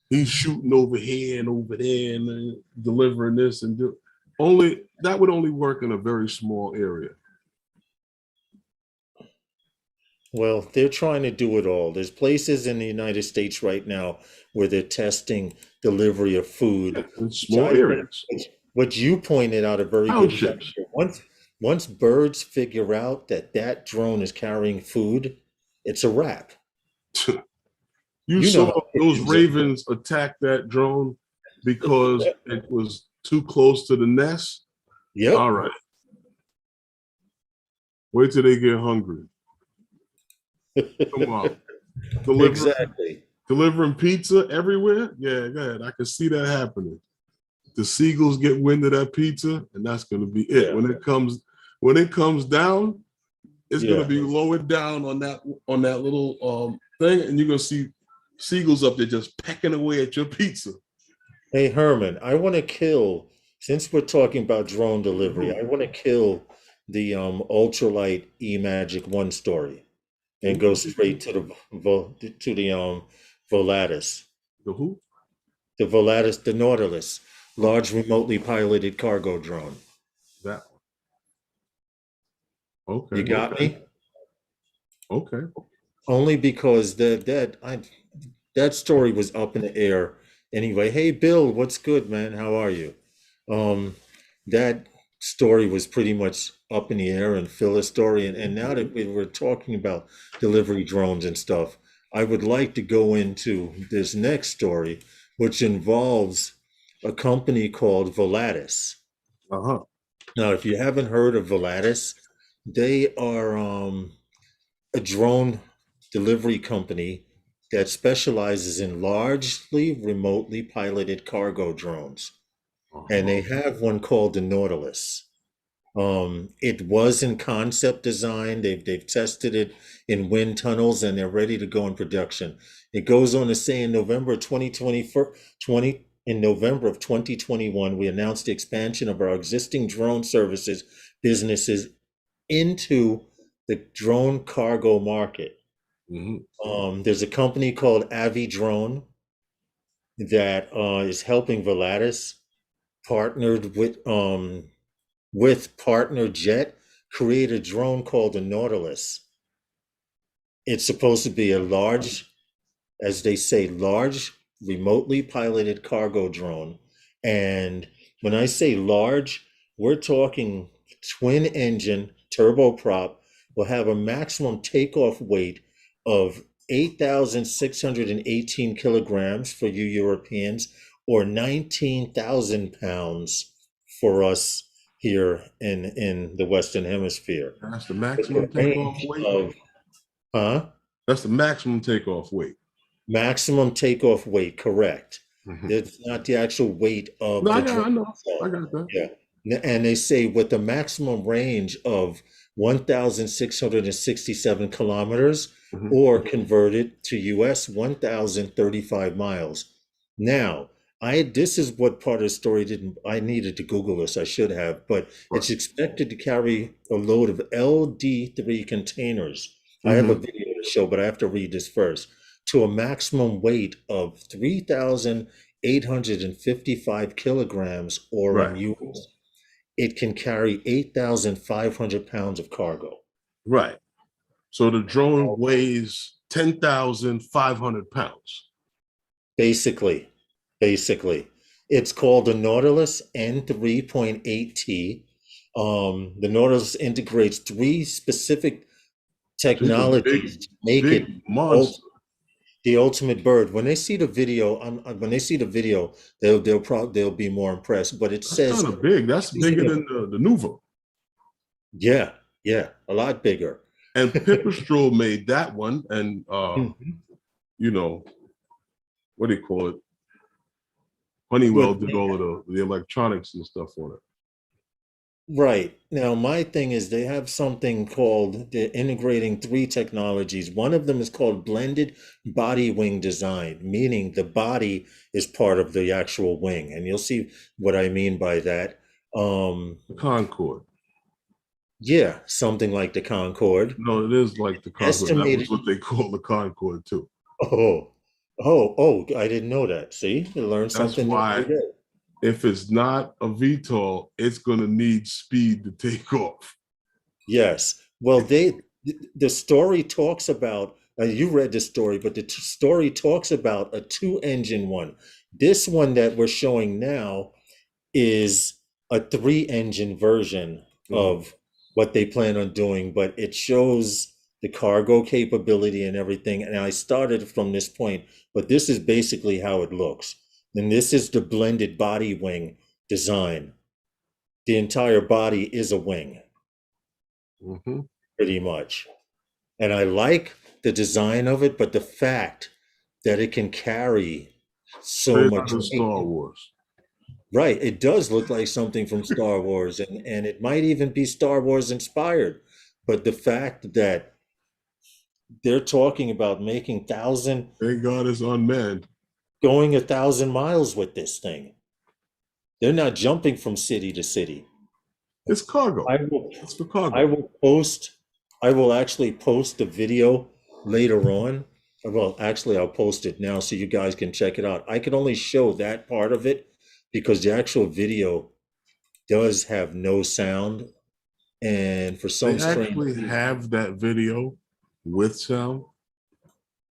he's shooting over here and over there and delivering this and do only that would only work in a very small area. Well, they're trying to do it all. There's places in the United States right now where they're testing delivery of food. In So small I think areas, what you pointed out a very good point. townships. Once birds figure out that that drone is carrying food, it's a wrap. You You know saw how those pigeons are. ravens attack that drone because it was too close to the nest. Yep, All right, wait till they get hungry. Come on, deliver exactly. delivering pizza everywhere. Yeah, go ahead. I can see that happening. The seagulls get wind of that pizza, and that's going to be it. Yeah, When it comes down, it's going to yeah. be lowered down on that little thing, and you're going to see seagulls up there just pecking away at your pizza. Hey Herman, I want to kill, since we're talking about drone delivery, I want to kill the ultralight E-Magic 1 story and go straight to the Volatus. The who? The Volatus, the Nautilus, large remotely piloted cargo drone. That You okay. got me? Okay. Only because that story was up in the air. Anyway, hey Bill, what's good, man? How are you? Um, that story was pretty much up in the air, and Phil's story, and now that we were talking about delivery drones and stuff, I would like to go into this next story, which involves a company called Volatus. Uh-huh. Now, if you haven't heard of Volatus, they are a drone delivery company that specializes in largely remotely piloted cargo drones. And Uh-huh. they have one called the Nautilus. It was in concept design. They've tested it in wind tunnels and they're ready to go in production. It goes on to say in November 2020, in November of 2021, we announced the expansion of our existing drone services businesses into the drone cargo market. Mhm. There's a company called Avi Drone that is helping Volatus, partnered with partner Jet, create a drone called the Nautilus. It's supposed to be a large, as they say, large, remotely piloted cargo drone. And when I say large, we're talking twin engine, turboprop, will have a maximum takeoff weight of 8,618 kilograms for you Europeans, or 19,000 pounds for us here in the Western Hemisphere. That's the With a maximum takeoff range weight. of, huh? That's the maximum takeoff weight. Maximum takeoff weight, correct. Mhm. It's not the actual weight No, of the drone I know. I itself. got that. Yeah. And they say with a maximum range of 1,667 kilometers, Mhm. or converted to US 1,035 miles. Now, this is what part of the story didn't I needed to Google this, I should have, but Right. it's expected to carry a load of LD3 containers. I have a Mhm. video to show, but I have to read this first. To a maximum weight of 3,855 kilograms, or in Right. US, it can carry 8,500 pounds of cargo. Right. So the drone weighs 10,500 pounds. Basically, basically, it's called the Nautilus N3.8T. The Nautilus integrates three specific So it's a technologies to make it big monster. the ultimate bird. When they see the video, when they see the video, they'll be more impressed. But it That's kind says, of big. That's bigger than the Nuva. yeah, yeah, a lot bigger. And Pipistrel made that one, and Mhm. you know, what do you call it? Honeywell But did all of the electronics and stuff on it. right. Now, my thing is they have something called, they're integrating three technologies. One of them is called blended body wing design, meaning the body is part of the actual wing. And you'll see what I mean by that. Um, The Concorde. yeah, something like the Concorde. No, it is like the Concorde. That was Estimated. what they call the Concorde too. Oh, I didn't know that. See, you learn That's something new every why day. if it's not a VTOL, it's going to need speed to take off. Yes. Well, the story talks about, you read the story, but the story talks about a two-engine one. This one that we're showing now is a three-engine version Mhm. of what they plan on doing, but it shows the cargo capability and everything. And I started from this point, but this is basically how it looks. And this is the blended body wing design. The entire body is a wing, Mhm. pretty much. And I like the design of it, but the fact that it can carry so Straight much out of weight. Star Wars. Right, it does look like something from Star Wars, and it might even be Star Wars inspired. But the fact that they're talking about making Thank God it's unmanned. going 1,000 miles with this thing, they're not jumping from city to city. It's cargo. I will, It's for I cargo. will post, I will actually post the video later on. Well, actually, I'll post it now so you guys can check it out. I can only show that part of it because the actual video does have no sound. And for They some strange actually reason, have that video with sound.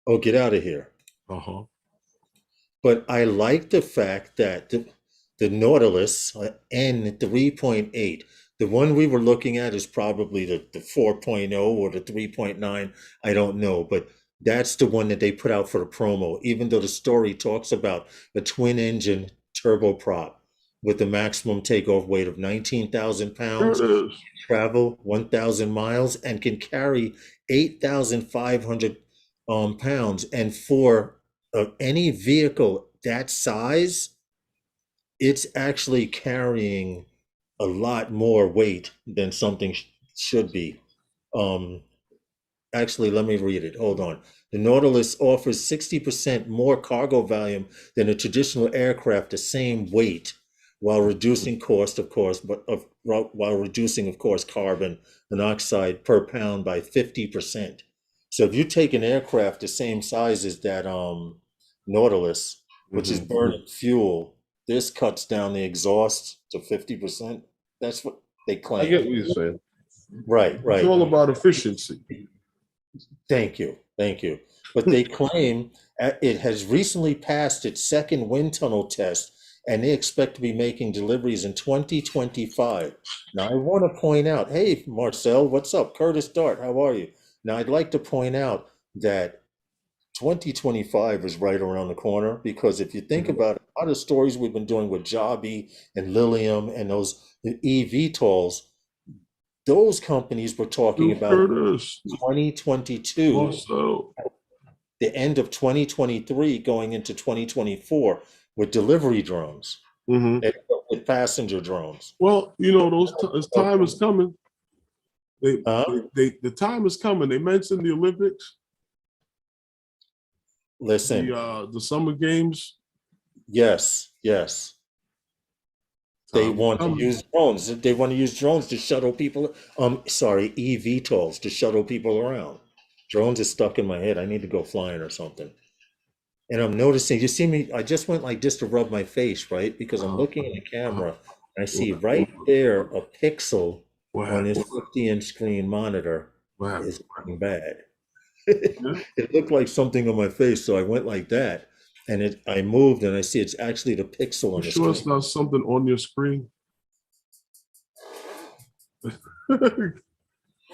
oh, get out of here. Uh-huh. But I like the fact that the Nautilus N 3.8, the one we were looking at is probably the 4.0 or the 3.9. I don't know, but that's the one that they put out for the promo, even though the story talks about a twin engine turboprop with a maximum takeoff weight of 19,000 There pounds, it is. travel 1,000 miles, and can carry 8,500 pounds. And for any vehicle that size, it's actually carrying a lot more weight than something should be. Um, Actually, let me read it. Hold on. The Nautilus offers 60% more cargo volume than a traditional aircraft, the same weight, while reducing cost, of course, while reducing, of course, carbon monoxide per pound by 50%. So if you take an aircraft the same size as that Nautilus, which is Mhm. burning fuel, this cuts down the exhaust to 50%. That's what they I claim. get what you're saying. Right, It's right. all about efficiency. Thank you. Thank you. But they claim it has recently passed its second wind tunnel test and they expect to be making deliveries in 2025. Now, I want to point out, hey, Marcel, what's up? Curtis Dart, how are you? Now, I'd like to point out that 2025 is right around the corner because if you think Mhm. about it, a lot of stories we've been doing with Joby and Lilium and those EV those companies were talking Dude, about Curtis. 2022, Also, the end of 2023 going into 2024 with delivery drones mhm. and with passenger drones. Well, as time is coming. Huh? The time is coming. They mentioned the Olympics, Listen, the summer games. yes, yes. They Time is want to coming. use drones. They want to use drones to shuttle people. Sorry, eVTOLs to shuttle people around. Drones is stuck in my head. I need to go flying or something. And I'm noticing, you see me, I just went like this to rub my face, right? Because I'm Uh, looking at the uh, camera and I see what, right there a pixel what on this happened? 50-inch screen monitor What happened? is looking bad. Yeah. It looked like something on my face, so I went like that. And I moved and I see it's actually the pixel You on the sure it's screen. not something on your screen?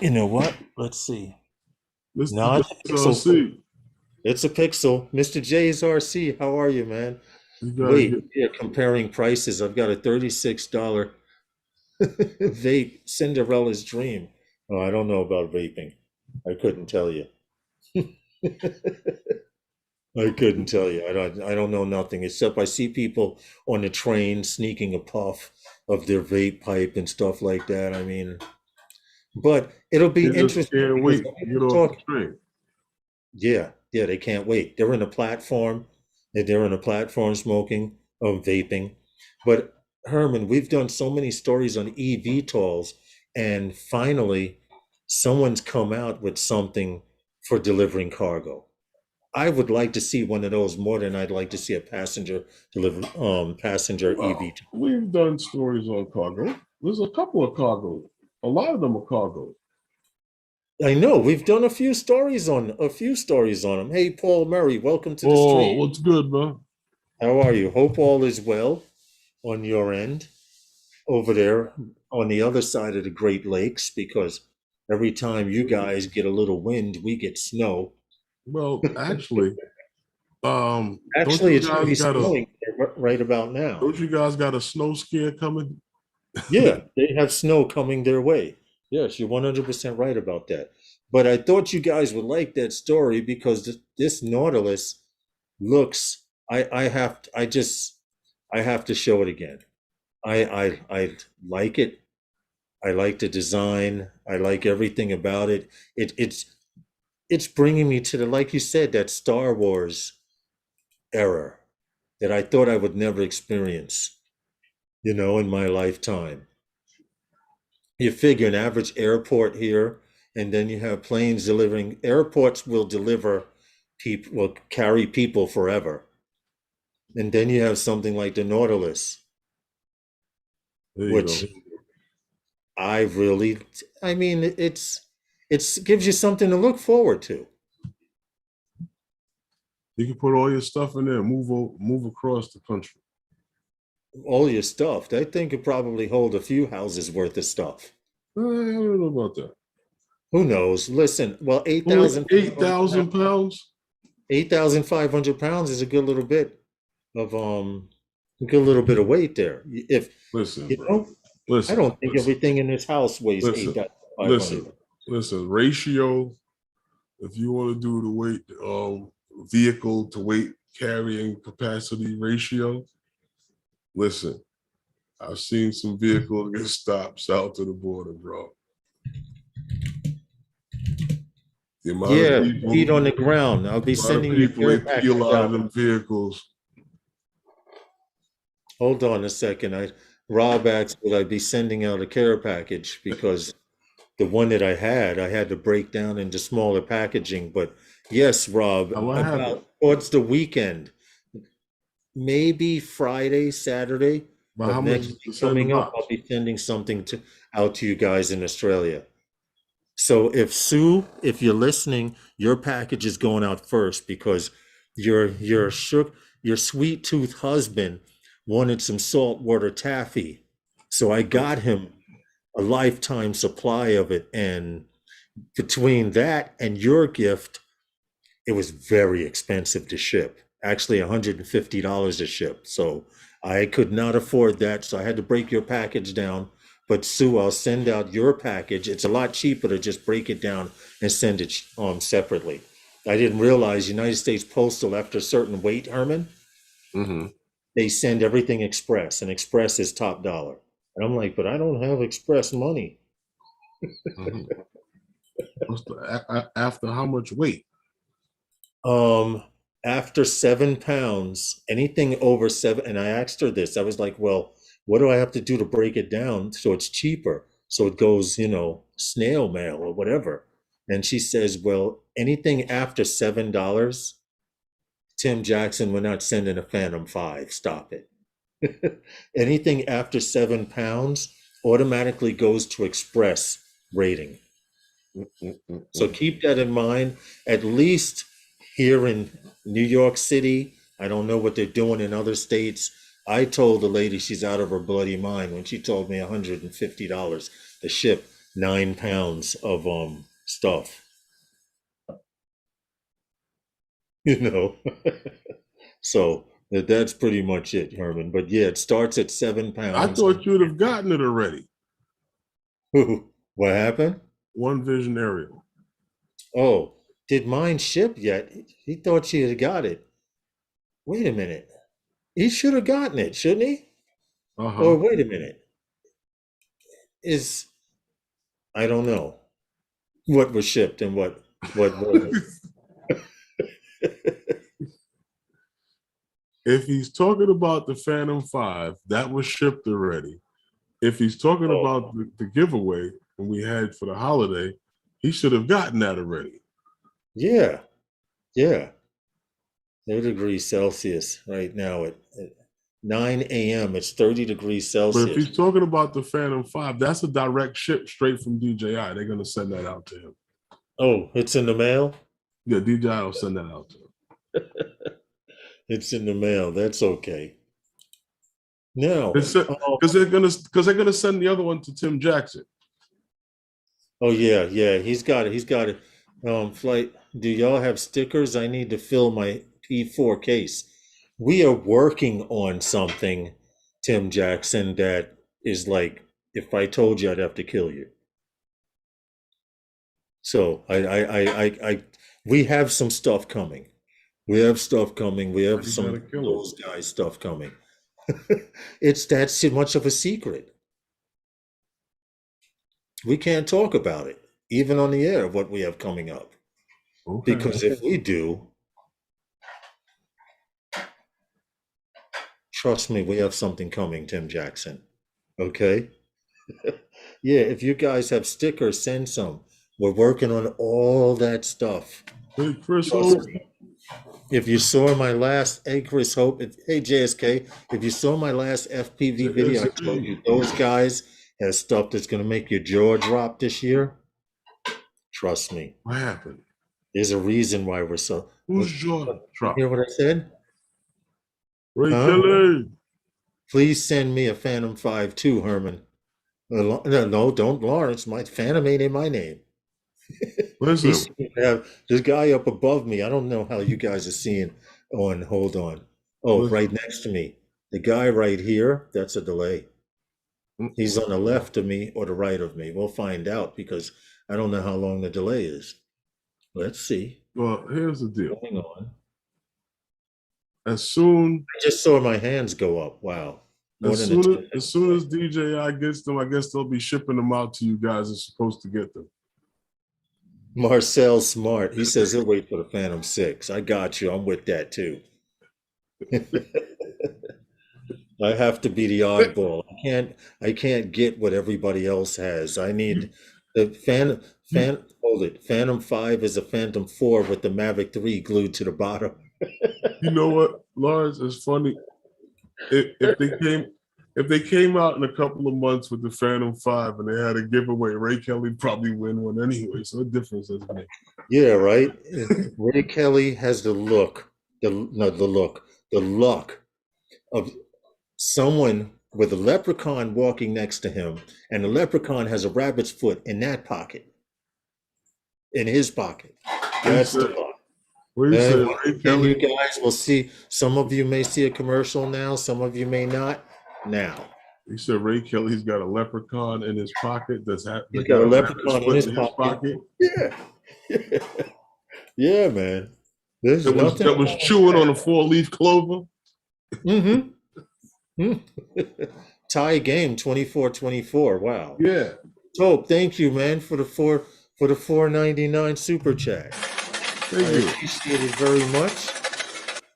You know what? Let's see. Mr. No, it's a pixel. JSRC, It's a pixel. Mr. JSRC, how are you, man? you gotta Wait, get. yeah, comparing prices. I've got a $36 vape, Cinderella's dream. Oh, I don't know about vaping. I couldn't tell you. I couldn't tell you. I don't know nothing except I see people on the train sneaking a puff of their vape pipe and stuff like that. I mean, but it'll be They just interesting can't because wait to when get you off the talk, train. yeah, yeah, they can't wait. They're in a platform, they're in a platform smoking or vaping. But Herman, we've done so many stories on eVTOLs, and finally, someone's come out with something for delivering cargo. I would like to see one of those more than I'd like to see a passenger Well, EV. we've done stories on cargo. There's a couple of cargo. A lot of them are cargo. I know we've done a few stories on him. Hey, Paul Murray, welcome to the Oh, stream. what's good, man? How are you? Hope all is well on your end over there on the other side of the Great Lakes, because every time you guys get a little wind, we get snow. Well, actually, don't Actually, you it should guys be got a snowing right about now. snow scare coming? Yeah, they have snow coming their way. Yes, you're 100% right about that. But I thought you guys would like that story because this Nautilus looks. I have to show it again. I like it. I like the design. I like everything about it. It's bringing me to the, like you said, that Star Wars era that I thought I would never experience, in my lifetime. You figure an average airport here, and then you have planes delivering. Airports will deliver people, will carry people forever. And then you have something like the Nautilus, There you go. which I really, I mean, it's gives you something to look forward to. You can put all your stuff in there, move across the country. All your stuff. That thing could probably hold a few houses worth of stuff. I don't know about that. Who knows? Listen, well, Only 8,000 pounds, pounds. 8,500 pounds is a good little bit of weight there. If Listen, you bro. know, I Listen, don't think listen, everything in this house weighs listen, 8,500. listen, listen. Ratio. If you want to do the weight, vehicle to weight carrying capacity ratio, listen. I've seen some vehicles get stopped south of the border, bro. The Yeah, feet on the ground. I'll be amount of sending your people care they peel package out of out. them vehicles. Hold on a second. Rob asked, would I be sending out a care package? Because the one that I had to break down into smaller packaging. But yes, Rob, Now, what happened? about towards the weekend, maybe Friday, Saturday But of how much next is to week send the coming up, I'll box? be sending something out to you guys in Australia. So if Sue, if you're listening, your package is going out first because your sweet tooth husband wanted some saltwater taffy. So I got him a lifetime supply of it. And between that and your gift, it was very expensive to ship. Actually, $150 to ship. So I could not afford that. So I had to break your package down. But Sue, I'll send out your package. It's a lot cheaper to just break it down and send it separately. I didn't realize United States Postal, after a certain weight, Herman, Mm-hmm. they send everything express, and express is top dollar. And I'm like, but I don't have express money. Mm-hmm. After how much weight? Um, After 7 pounds, anything over seven, and I asked her this. I was like, well, what do I have to do to break it down so it's cheaper? So it goes, snail mail or whatever. And she says, well, anything after $7, Tim Jackson, we're not sending a Phantom 5. Stop it. Anything after 7 pounds automatically goes to express rating. So Mm-mm-mm. keep that in mind. At least here in New York City, I don't know what they're doing in other states. I told the lady she's out of her bloody mind when she told me $150 to ship 9 pounds of stuff. You know. So that's pretty much it, Herman. But yeah, it starts at seven I pounds. thought you'd have gotten it already. What happened? One Vision aerial. Oh, did mine ship yet? He thought she had got it. Wait a minute. He should have gotten it, shouldn't he? Or Uh-huh. wait a minute. Is I don't know what was shipped and what wasn't. If he's talking about the Phantom 5, that was shipped already. If he's talking Oh, about the giveaway we had for the holiday, he should have gotten that already. yeah, yeah. 30 degrees Celsius right now at 9 a.m. It's 30 degrees But if Celsius. he's talking about the Phantom 5, that's a direct ship straight from DJI. They're going to send that out to him. Oh, it's in the mail? Yeah, DJI will send that out to him. It's in the mail. That's okay. Now, Because they're gonna send the other one to Tim Jackson. oh yeah, he's got it. He's got it. Flight, do y'all have stickers? I need to fill my P4 case. We are working on something, Tim Jackson, that is like, if I told you, I'd have to kill you. So we have some stuff coming. We have stuff coming. We have You some gotta kill those guys stuff coming. It's that much of a secret. We can't talk about it, even on the air, of what we have coming up. Okay. Because if we do, trust me, we have something coming, Tim Jackson. Okay? Yeah, if you guys have stickers, send some. We're working on all that stuff. Hey, Chris Hope. If you saw my last, hey Chris Hope, hey JSK, if you saw my last FPV video, I told you those guys have stuff that's going to make your jaw drop this year. Trust me. What happened? There's a reason why we're so. Who's jaw drop? Hear what I said? Ray Huh? Kelly. Please send me a Phantom 5 too, Herman. No, don't Lawrence. My Phantom ain't in my name. Listen, This guy up above me. I don't know how you guys are seeing on. Hold on. Oh, Listen. right next to me. The guy right here, that's a delay. He's on the left of me or the right of me. We'll find out because I don't know how long the delay is. Let's see. Well, here's the deal. Going on. I just saw my hands go up. Wow. As soon as DJI gets them, I guess they'll be shipping them out to you guys. It's supposed to get them. Marcel Smart. He says he'll wait for the Phantom 6. I got you. I'm with that too. I have to be the oddball. I can't get what everybody else has. I need the Phantom 5 is a Phantom 4 with the Mavic 3 glued to the bottom. You know what, Lawrence? It's funny. If they came out in a couple of months with the Phantom 5 and they had a giveaway, Ray Kelly probably win one anyway. So what difference does it make? Yeah, right. Ray Kelly has the luck of someone with a leprechaun walking next to him, and the leprechaun has a rabbit's foot in that pocket, in his pocket. That's the luck. And you guys will see, some of you may see a commercial now, some of you may not now. You said Ray Kelly's got a leprechaun in his pocket. He's got a leprechaun in his pocket. Yeah. Yeah, man. That was chewing on a 4-leaf clover. Mm-hmm. Tie game 24-24. Wow. Yeah. So thank you, man, for the $4.99 super chat. Thank you. I appreciate it very much.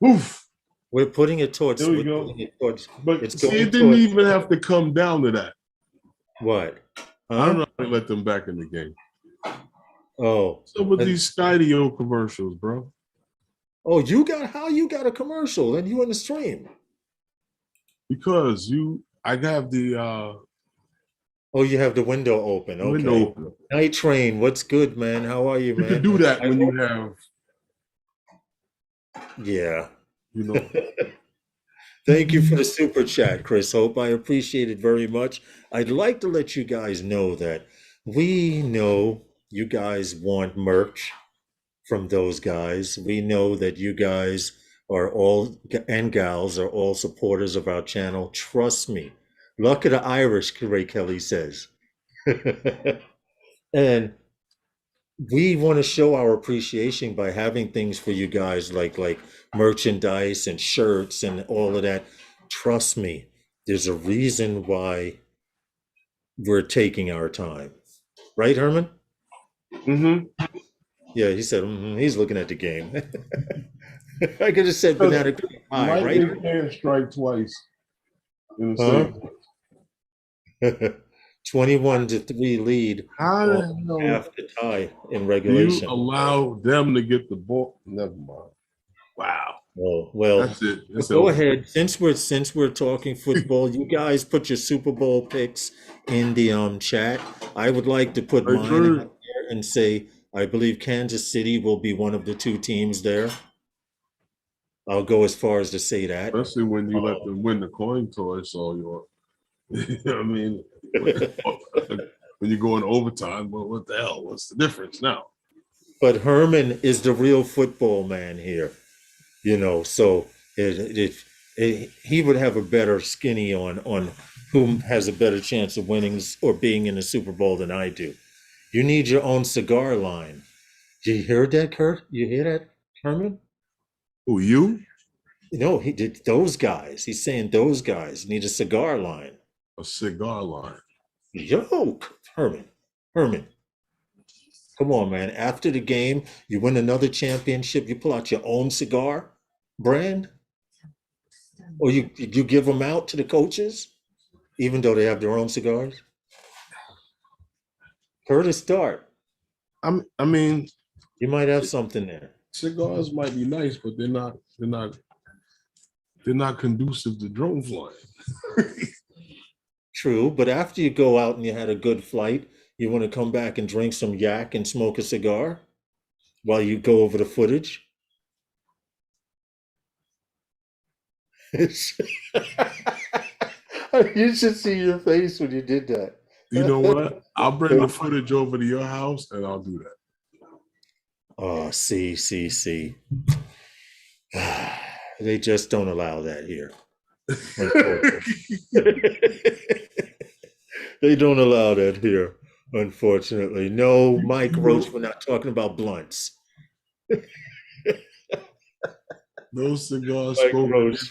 Oof. We're putting it towards. There we go. But it didn't even have to come down to that. What? Huh? I don't know how to let them back in the game. Oh. Some of these Skydio commercials, bro. Oh, how you got a commercial and you in the stream? Because I have the oh, you have the window open. Okay. Window open. Night Train, what's good, man? How are you, man? You can do that when you have. Yeah. You know. Thank you for the super chat, Chris Hope. I appreciate it very much. I'd like to let you guys know that we know you guys want merch from those guys. We know that you guys are all, and gals are all supporters of our channel. Trust me. Luck of the Irish, Ray Kelly says. And we want to show our appreciation by having things for you guys like merchandise and shirts and all of that. Trust me, there's a reason why we're taking our time. Right, Herman? Mm-hmm. Yeah, he said, he's looking at the game. I could have said banana pie, right? Can't strike twice in the same 21-3 lead. How half the tie in regulation. You allow them to get the ball? Never mind. Wow. Oh well. That's it. Go ahead. Since we're talking football, you guys put your Super Bowl picks in the chat. I would like to put mine out there and say I believe Kansas City will be one of the two teams there. I'll go as far as to say that. Especially when you let them win the coin toss all your, you know what I mean? When you go in overtime, well, what the hell? What's the difference now? But Herman is the real football man here, so he would have a better skinny on whom has a better chance of winning or being in the Super Bowl than I do. You need your own cigar line. Do you hear that, Kurt? You hear that, Herman? Who, you? No, he did those guys. He's saying those guys need a cigar line. A cigar line. Yo, Herman, come on, man. After the game, you win another championship, you pull out your own cigar brand, or you give them out to the coaches, even though they have their own cigars. Curtis, start. I mean, You might have something there. cigars might be nice, but they're not conducive to drone flying. True, but after you go out and you had a good flight, you want to come back and drink some yak and smoke a cigar while you go over the footage. You should see your face when you did that. You know what? I'll bring the footage over to your house and I'll do that. Oh, see. They just don't allow that here. They don't allow that here, unfortunately. No, Mike Roach, we're not talking about blunts. Those cigars.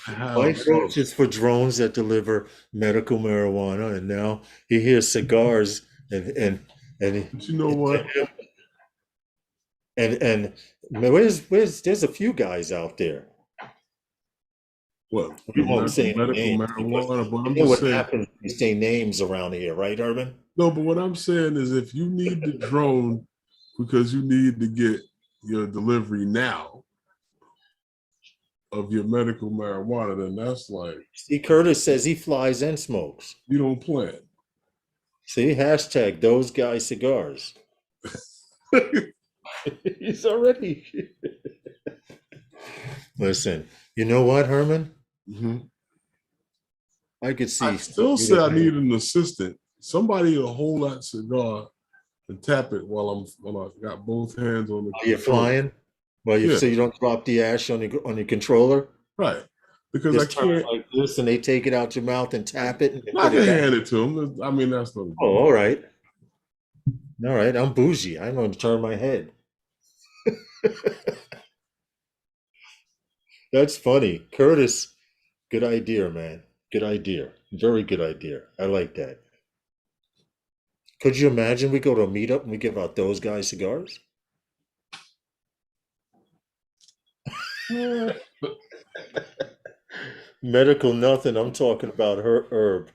Mike Roach is for drones that deliver medical marijuana, and now he hears cigars and But you know what? And there's a few guys out there. What? We won't say Medical names. marijuana, but I'm You know just what saying. happens when you say names around here, right, Urban? No, but what I'm saying is if you need the drone because you need to get your delivery now of your medical marijuana, then that's like, See, Curtis says he flies and smokes. you don't plan. See, hashtag those guys cigars. He's already. Listen, you know what, Herman? I could see. I still say I need an assistant. Somebody to hold that cigar and tap it while I got both hands on the. While you're flying, so you don't drop the ash on your controller. Right, because Just I can't like this, and they take it out your mouth and tap it. And I can hand it to them. I mean, that's not. Oh, all right. I'm bougie. I'm going to turn my head. That's funny, Curtis. Good idea, man. Good idea. Very good idea. I like that. Could you imagine we go to a meetup and we give out those guys cigars? Medical nothing. I'm talking about her herb.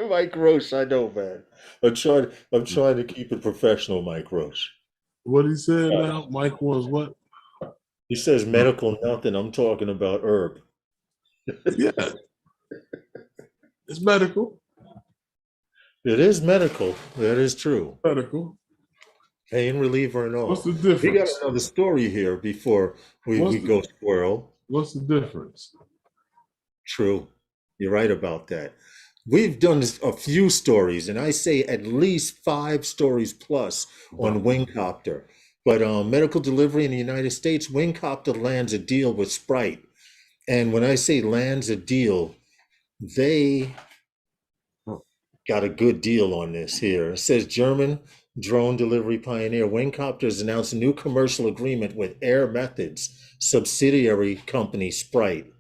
Mike Roche, I know, man. I'm trying to keep it professional, Mike Roche. What he said now, Mike was what? He says medical nothing. I'm talking about herb. Yeah. It's medical. It is medical. That is true. Medical. Pain reliever and all. What's the difference? We got another story here before we go squirrel. What's the difference? True. You're right about that. We've done a few stories, and I say at least 5 stories plus on Wingcopter. But medical delivery in the United States, Wingcopter lands a deal with Sprite. And when I say lands a deal, they got a good deal on this here. It says German drone delivery pioneer Wingcopter has announced a new commercial agreement with Air Methods subsidiary company Sprite.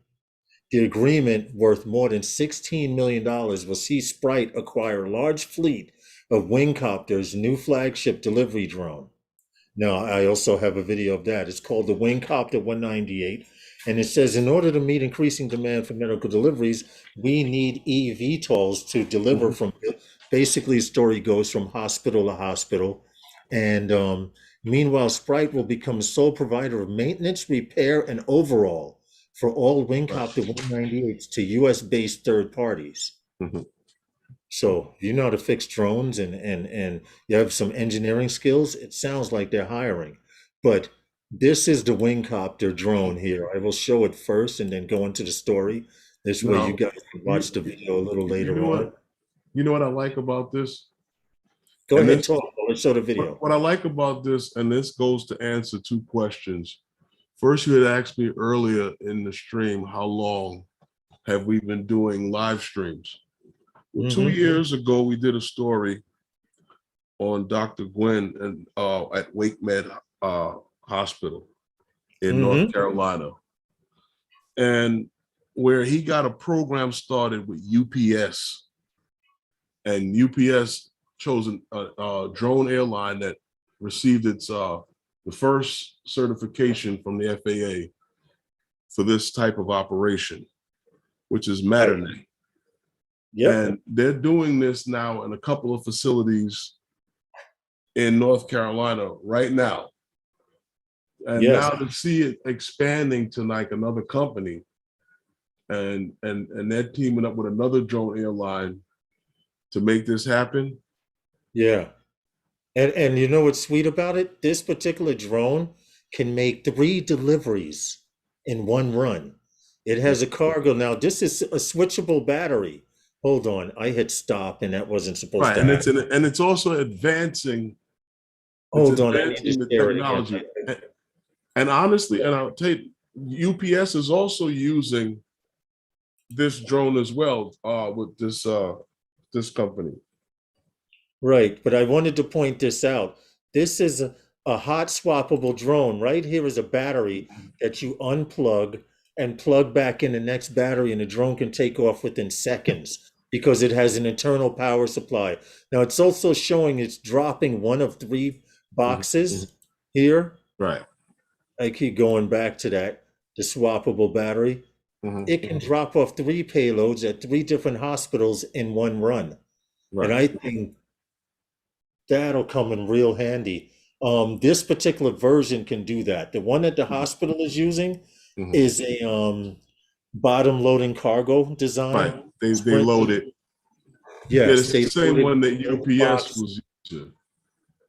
The agreement, worth more than $16 million, will see Sprite acquire a large fleet of Wingcopter's new flagship delivery drone. Now, I also have a video of that. It's called the Wingcopter 198. And it says, in order to meet increasing demand for medical deliveries, we need eVTOLs to deliver from, basically the story goes from hospital to hospital. And meanwhile, Sprite will become sole provider of maintenance, repair, and overhaul for all Wingcopter 198s to US-based third parties. So if you know how to fix drones and you have some engineering skills, it sounds like they're hiring. But this is the wingcopter drone here. I will show it first and then go into the story. This way you Now, guys can watch the video a little you later know on. what? You know what I like about this? Go And ahead, this, talk. Let's show the video. what I like about this, and this goes to answer two questions. First, you had asked me earlier in the stream, how long have we been doing live streams? Well, 2 years ago, we did a story on Dr. Gwen and at Wake Med Hospital in North Carolina, and where he got a program started with UPS, and UPS chose a drone airline that received its the first certification from the FAA for this type of operation, which is Matternet. Yep. And they're doing this now in a couple of facilities in North Carolina right now. And Yes. now to see it expanding to like another company, and they're teaming up with another drone airline to make this happen. Yeah. And you know what's sweet about it? This particular drone can make 3 deliveries in one run. It has a cargo. Now, this is a switchable battery. Hold on, I hit stop and that wasn't supposed Right, to and happen. it's also advancing. Hold on, I need to The share it technology. again. And honestly, and I'll tell you, UPS is also using this drone as well with this company. Right, but I wanted to point this out. This is a hot swappable drone. Right here is a battery that you unplug and plug back in the next battery, and the drone can take off within seconds because it has an internal power supply. Now, it's also showing it's dropping one of 3 boxes here. Right. I keep going back to that, the swappable battery. It can drop off 3 payloads at 3 different hospitals in one run. Right. And I think that'll come in real handy. This particular version can do that. The one that the hospital is using is a bottom loading cargo design. Right. They load it. Yes, Yeah, it's they the same one that load UPS was using.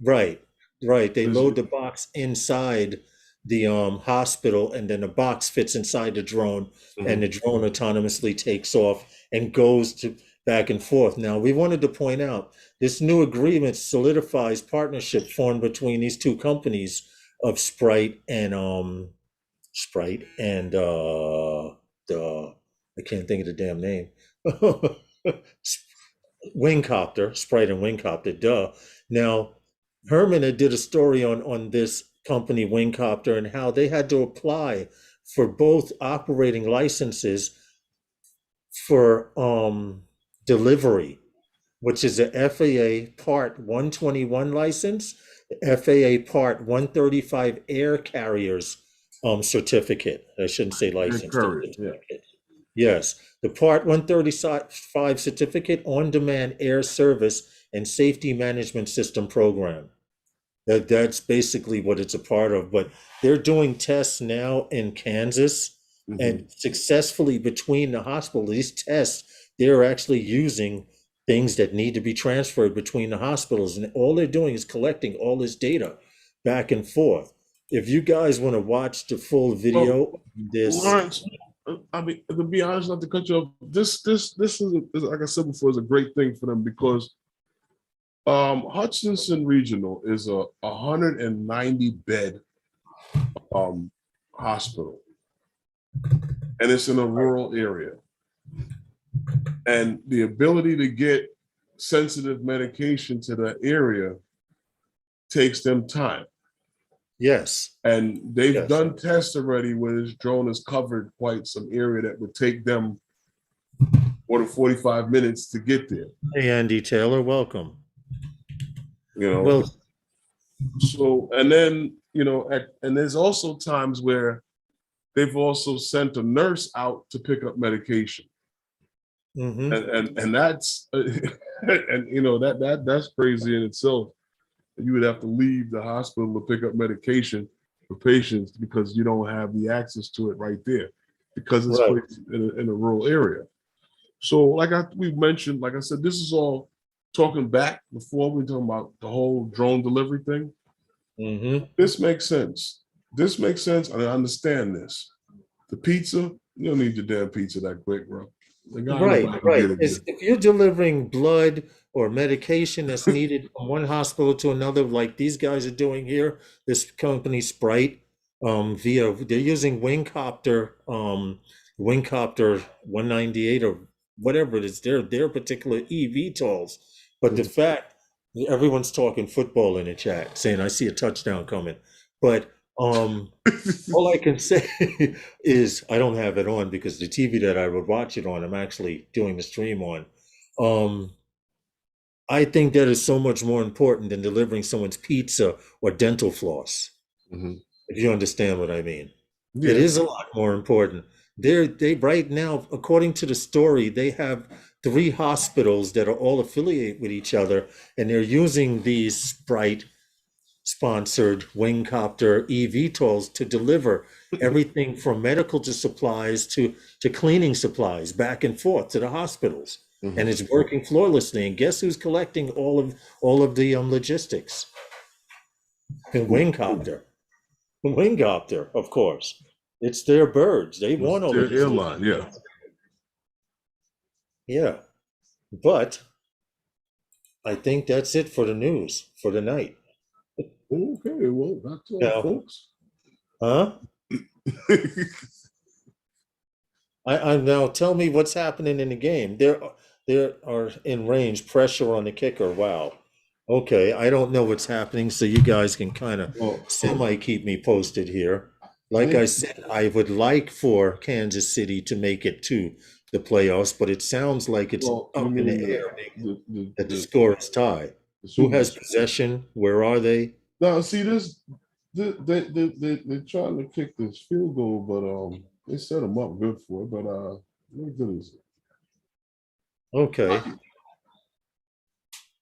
Right, right. They load the box inside the hospital, and then the box fits inside the drone, and the drone autonomously takes off and goes to back and forth. Now, we wanted to point out this new agreement solidifies partnership formed between these 2 companies of the I can't think of the damn name. Wingcopter, Sprite and Wingcopter, duh. Now, Herman had did a story on this company Wingcopter and how they had to apply for both operating licenses for delivery, which is a FAA Part 121 license, the FAA Part 135 air carriers certificate. I shouldn't say license. Certificate. Yes, the Part 135 certificate on demand air service and safety management system program. That's basically what it's a part of. But they're doing tests now in Kansas and successfully between the hospital. These tests, they're actually using things that need to be transferred between the hospitals. And all they're doing is collecting all this data back and forth. If you guys want to watch the full video, Lawrence, I mean, to be honest, not to cut you off, this is like I said before, is a great thing for them because Hutchinson Regional is a 190 bed hospital, and it's in a rural area, and the ability to get sensitive medication to that area takes them time. Yes. And they've done tests already where this drone has covered quite some area that would take them more than 45 minutes to get there. Hey, Andy Taylor, welcome. You know, well, so, and then, you know, and there's also times where they've also sent a nurse out to pick up medication. And that's, and you know, that's crazy in itself. You would have to leave the hospital to pick up medication for patients because you don't have the access to it right there because it's placed in a rural area. So we mentioned, like I said, this is all talking back before we talking about the whole drone delivery thing. Mm-hmm. This makes sense. This makes sense, and I understand this. The pizza, you don't need your damn pizza that quick, bro. The guy in the Right, back will right. get it Is there. if you're delivering blood or medication that's needed from one hospital to another, like these guys are doing here, this company Sprite, they're using Wingcopter 198 or whatever it is, their particular eVTOLs. But the fact everyone's talking football in the chat, saying I see a touchdown coming. But all I can say is I don't have it on because the TV that I would watch it on, I'm actually doing the stream on. Um, I think that is so much more important than delivering someone's pizza or dental floss, Mhm. if you understand what I mean. It Yeah. is a lot more important. They right now, according to the story, they have 3 hospitals that are all affiliated with each other, and they're using these Sprite sponsored Wingcopter eVTOLs to deliver everything from medical to supplies to cleaning supplies back and forth to the hospitals. Mhm. And it's working flawlessly. And guess who's collecting all of the logistics? Wingcopter. Wingcopter, of course. It's their birds. They It's want all of their this. airline, yeah. Yeah. But I think that's it for the news for the night. Okay, well, that's all, Now, folks. huh? I now tell me what's happening in the game. There are in range pressure on the kicker. Wow. Okay, I don't know what's happening, so you guys can kind of Well, semi keep me posted here. Like I said, I would like for Kansas City to make it to the playoffs, but it sounds like it's well, I up in the mean, air the, that the the, score is tied. the Who Super. has possession? Where are they? Now, see this. They're trying to kick this field goal, but they set them up good for it. But what good is it? Okay.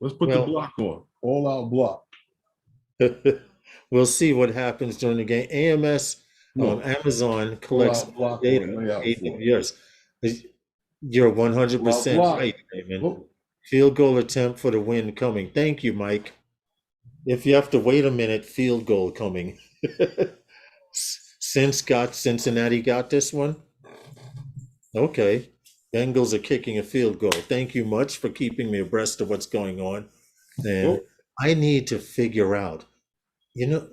Let's put the Well, block on. All out block. we'll see what happens during the game. No, Amazon all collects out block or data. lay out for it. AWS. You're All out 100% block. right, Raymond. Oh, Field goal attempt for the win coming. Thank you, Mike. If you have to wait a minute, field goal coming. Cincinnati got this one. Okay. Bengals are kicking a field goal. Thank you much for keeping me abreast of what's going on. And oh. I need to figure out, no,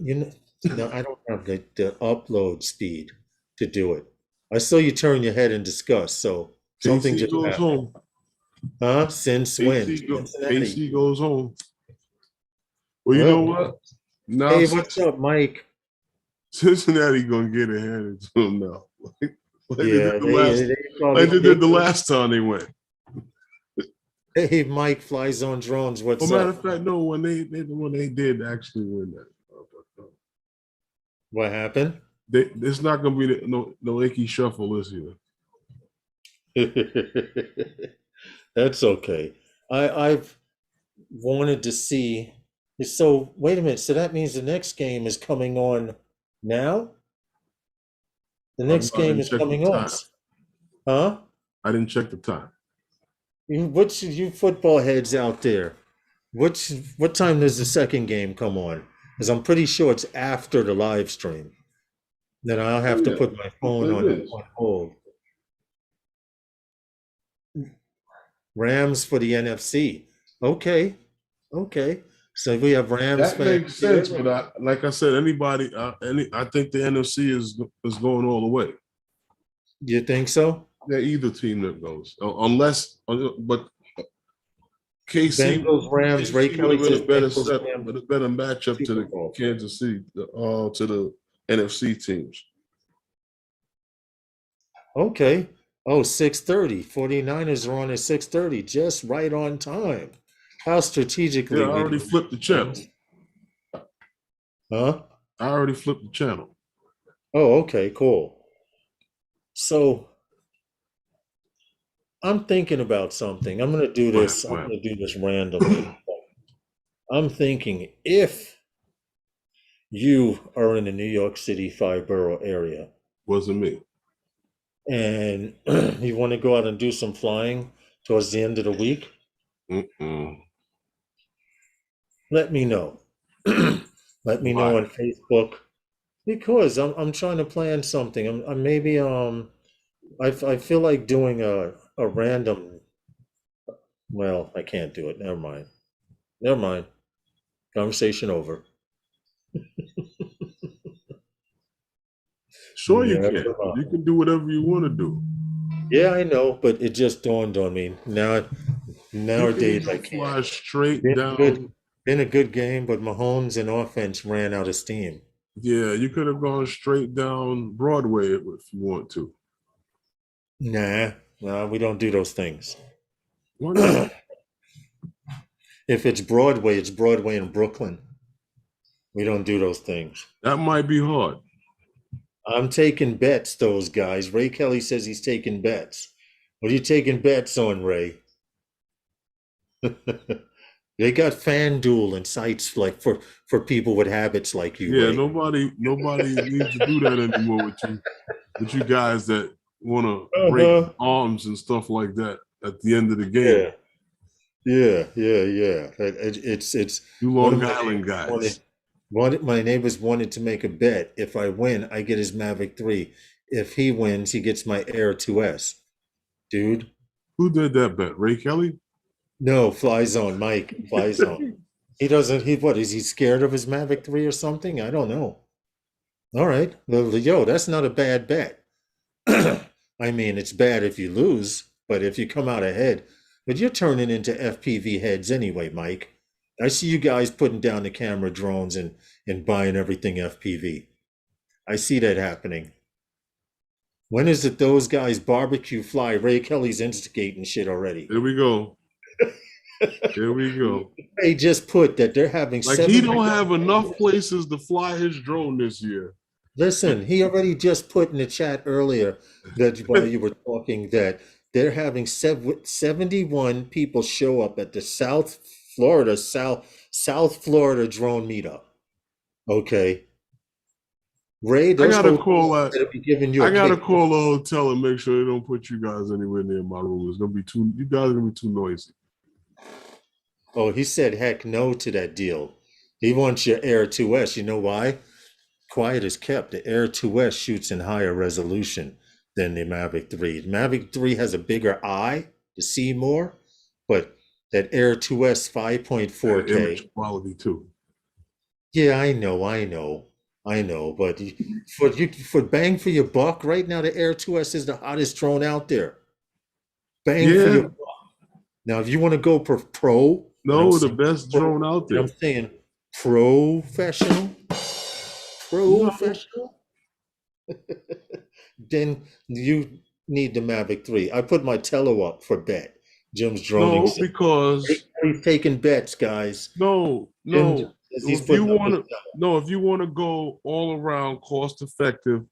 I don't have the upload speed to do it. I saw you turn your head in disgust, so something KC just goes happened. home. Huh? Since when? Cincinnati. KC goes home. Well, you know Well, what? Now hey, what's up, Mike? Cincinnati gonna get it handed to them now. Like they did Yeah, the last, they like probably they did the last time they went. hey, Mike flies on drones. Well, What's matter up? of fact, no, when they did actually win that, What happened? it's not gonna be no Icky shuffle this year. That's okay. I've wanted to see. So wait a minute. So that means the next game is coming on now? The next I game didn't is check the coming on. time. Huh? I didn't check the time. You football heads out there? What time does the second game come on? Because I'm pretty sure it's after the live stream. Then I'll have to Yeah, put my phone it on is. hold. Rams for the NFC. Okay. Okay. So we have Rams That fans makes here. sense, but like I said, I think the NFC is going all the way. You think so? Yeah, either team that goes, unless, but KC, Bengals, Rams. Ray KC would Kelly have been says a better Bengals, set, Rams, would have been a matchup to Super the Bowl. Kansas City, to the NFC teams. Okay. Oh, 6:30. 49ers are on at 6:30, just right on time. How strategically Yeah, I we already do flipped the channel. things. Huh? I already flipped the channel. Oh, okay, cool. So I'm thinking about something. I'm gonna do this. I'm gonna do this randomly. I'm thinking if you are in the New York City 5 borough area, Wasn't me. and you want to go out and do some flying towards the end of the week, Mm-mm. let me know. Let me know Why? on Facebook because I'm trying to plan something. I'm maybe I feel like doing a random. Well, I can't do it. Never mind. Never mind. Conversation over. Sure, you Never can. You mind. can do whatever you want to do. Yeah, I know, but it just dawned on me You can nowadays I even can't. fly straight Been a good, down. been a good game, but Mahomes and offense ran out of steam. Yeah, you could have gone straight down Broadway if you want to. Nah, nah, we don't do those things. Why not? If it's Broadway in Brooklyn. We don't do those things. That might be hard. I'm taking bets, those guys. Ray Kelly says he's taking bets. What are you taking bets on, Ray? They got FanDuel and sites like for people with habits like you, Yeah, Ray. nobody needs to do that anymore with you guys that want to break Uh-huh. arms and stuff like that at the end of the Yeah, game. yeah. It's You one of Long my Island neighbors guys. my neighbors wanted to make a bet. If I win, I get his Mavic 3. If he wins, he gets my Air 2S. Dude, Who did that bet? Ray Kelly? no, Fly Zone, Mike, Fly Zone. He doesn't, what, is he scared of his Mavic 3 or something? I don't know. All right. Well, yo, that's not a bad bet. I mean, it's bad if you lose, but if you come out ahead, but you're turning into FPV heads anyway, Mike. I see you guys putting down the camera drones and buying everything FPV. I see that happening. When is it those guys barbecue fly? Ray Kelly's instigating shit already. Here we go. Here we go. They just put that they're having Like he 70. don't have enough places to fly his drone this year. Listen, he already just put in the chat earlier that while you were talking that they're having 71 people show up at the South Florida drone meetup. Okay. Ray, I those gotta hotels call that. better be giving you I a gotta kick. call the hotel and make sure they don't put you guys anywhere near my room. It's gonna be too. You guys are gonna be too noisy. Oh, he said heck no to that deal. He wants your Air 2S. You know why? Quiet is kept. The Air 2S shoots in higher resolution than the Mavic 3. The Mavic 3 has a bigger eye to see more, but that Air 2S And image 5.4K. quality too. Yeah, I know. But for bang for your buck, right now the Air 2S is the hottest drone out there. Bang for your Yeah. buck. Now, if you want to go pro, and I'm No, the saying best pro, drone out and there. I'm saying professional, No. professional. Then you need the Mavic 3. I put my Tello up for bet. Jim's droning. No, because He's taking bets, guys. Jim no. says he's If you putting up his want to, no, if you want to go all around cost effective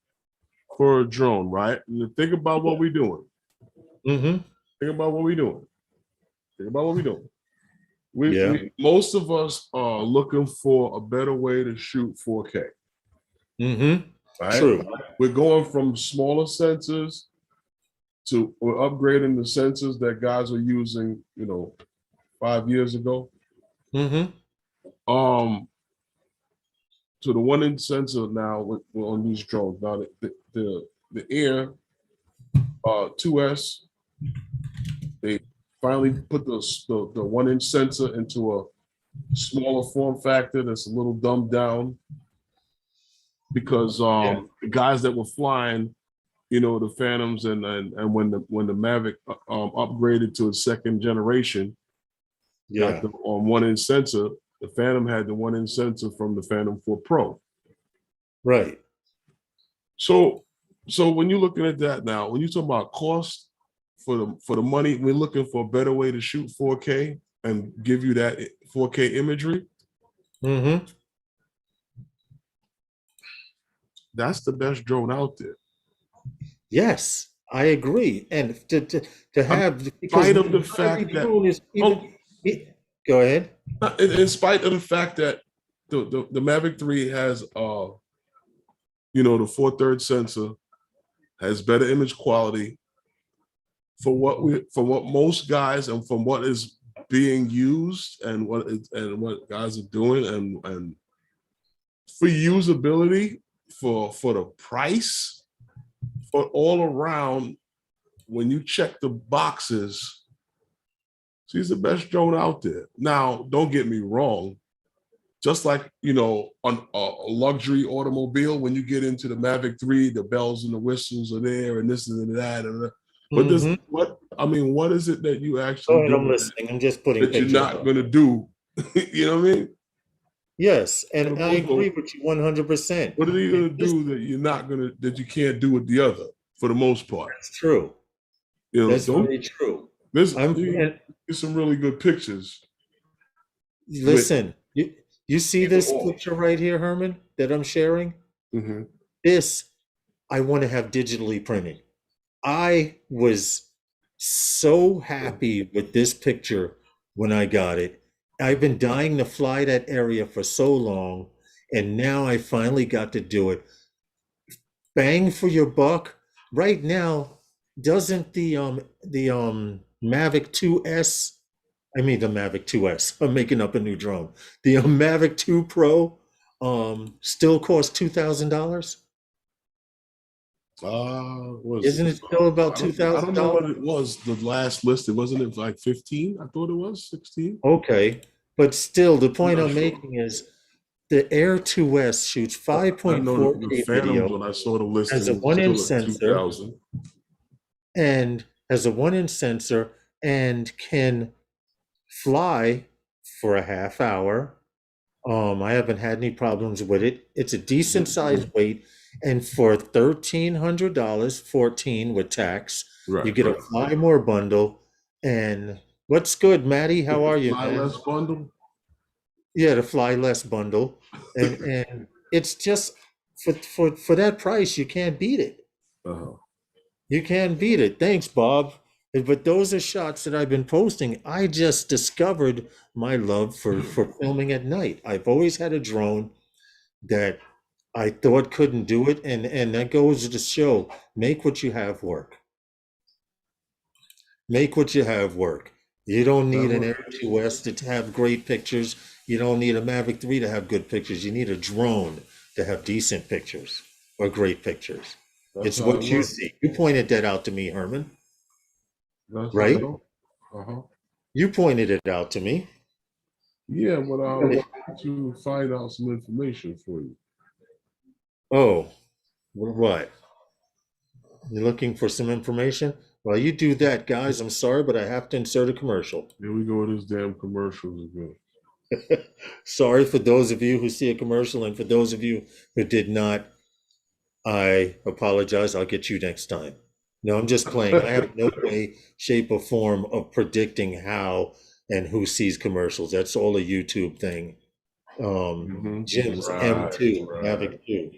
for a drone, right? And think about what we're doing. Mm-hmm. Think about what we're doing. Think about what we're doing. Yeah. We most of us are looking for a better way to shoot 4K, Mm-hmm. right? True. We're going from smaller sensors to we're upgrading the sensors that guys were using, 5 years ago. Mm-hmm. Um, to the 1-inch sensor now on these drones. Now the Air 2S, they finally put the 1-inch sensor into a smaller form factor that's a little dumbed down because Yeah. the guys that were flying, the Phantoms and when the Mavic upgraded to a second generation, got Yeah. the 1-inch sensor. The Phantom had the 1-inch sensor from the Phantom 4 Pro. Right. So when you're looking at that now, when you talk about cost for the money, we're looking for a better way to shoot 4K and give you that 4K imagery. Mm-hmm. That's the best drone out there. Yes, I agree. And to In have because spite of the not every fact that, drone is oh, even. Go ahead. in spite of the fact that the Mavic 3 has the 4/3 sensor has better image quality for what most guys and from what is being used and what guys are doing and for usability for the price, but all around when you check the boxes, she's the best drone out there. Now, don't get me wrong. Just like, on a luxury automobile, when you get into the Mavic 3, the bells and the whistles are there and this and that. But what is it that you Go actually ahead, I'm do listening. I'm just putting that you're pictures not up. going to do? You know what I mean? Yes, and I agree with you 100%. What are you going to do that you can't do with the other for the most part? That's true. That's Don't very true. there's And some really good pictures with listen, you see either this or. picture right here, Herman, that I'm sharing? Mm-hmm. This I want to have digitally printed. I was so happy with this picture when I got it. I've been dying to fly that area for so long, and now I finally got to do it. Bang for your buck. Right now, doesn't the Mavic 2S, I mean the Mavic 2S, I'm making up a new drone. The Mavic 2 Pro still cost $2,000? Was Isn't it still about I don't know $2,000? what it was the last listed. Wasn't it like 15? I thought it was 16. Okay, but still, the I'm point not I'm sure. making is the Air 2S shoots I know the 5.4K Phantoms video, when I saw the has listing a was one-inch still at sensor, 2,000. and has a one-inch sensor and can fly for a half hour. I haven't had any problems with it. It's a decent sized weight, and for $1,300, 14 with tax, you Right, get a right. Fly More bundle. And what's good, Maddie? How are you, Fly man? less bundle. Yeah, the Fly Less bundle, and it's just for that price, you can't beat it. Uh-huh. You can't beat it. Thanks, Bob. But those are shots that I've been posting. I just discovered my love for filming at night. I've always had a drone that I thought couldn't do it, and that goes to show, make what you have work. Make what you have work. You don't need an Air 2S to have great pictures. You don't need a Mavic 3 to have good pictures. You need a drone to have decent pictures or great pictures. That's It's how it what you works. see. You pointed that out to me, Herman, That's how it right? works. Uh-huh. You pointed it out to me. Yeah, but I want to find out some information for you. Oh, what? You're looking for some information? Well, you do that, guys. I'm sorry, but I have to insert a commercial. Here we go with this damn commercials again. Sorry for those of you who see a commercial, and for those of you who did not, I apologize. I'll get you next time. No, I'm just playing. I have no way, shape, or form of predicting how and who sees commercials. That's all a YouTube thing. Jim's Right, M2, right. Mavic 2,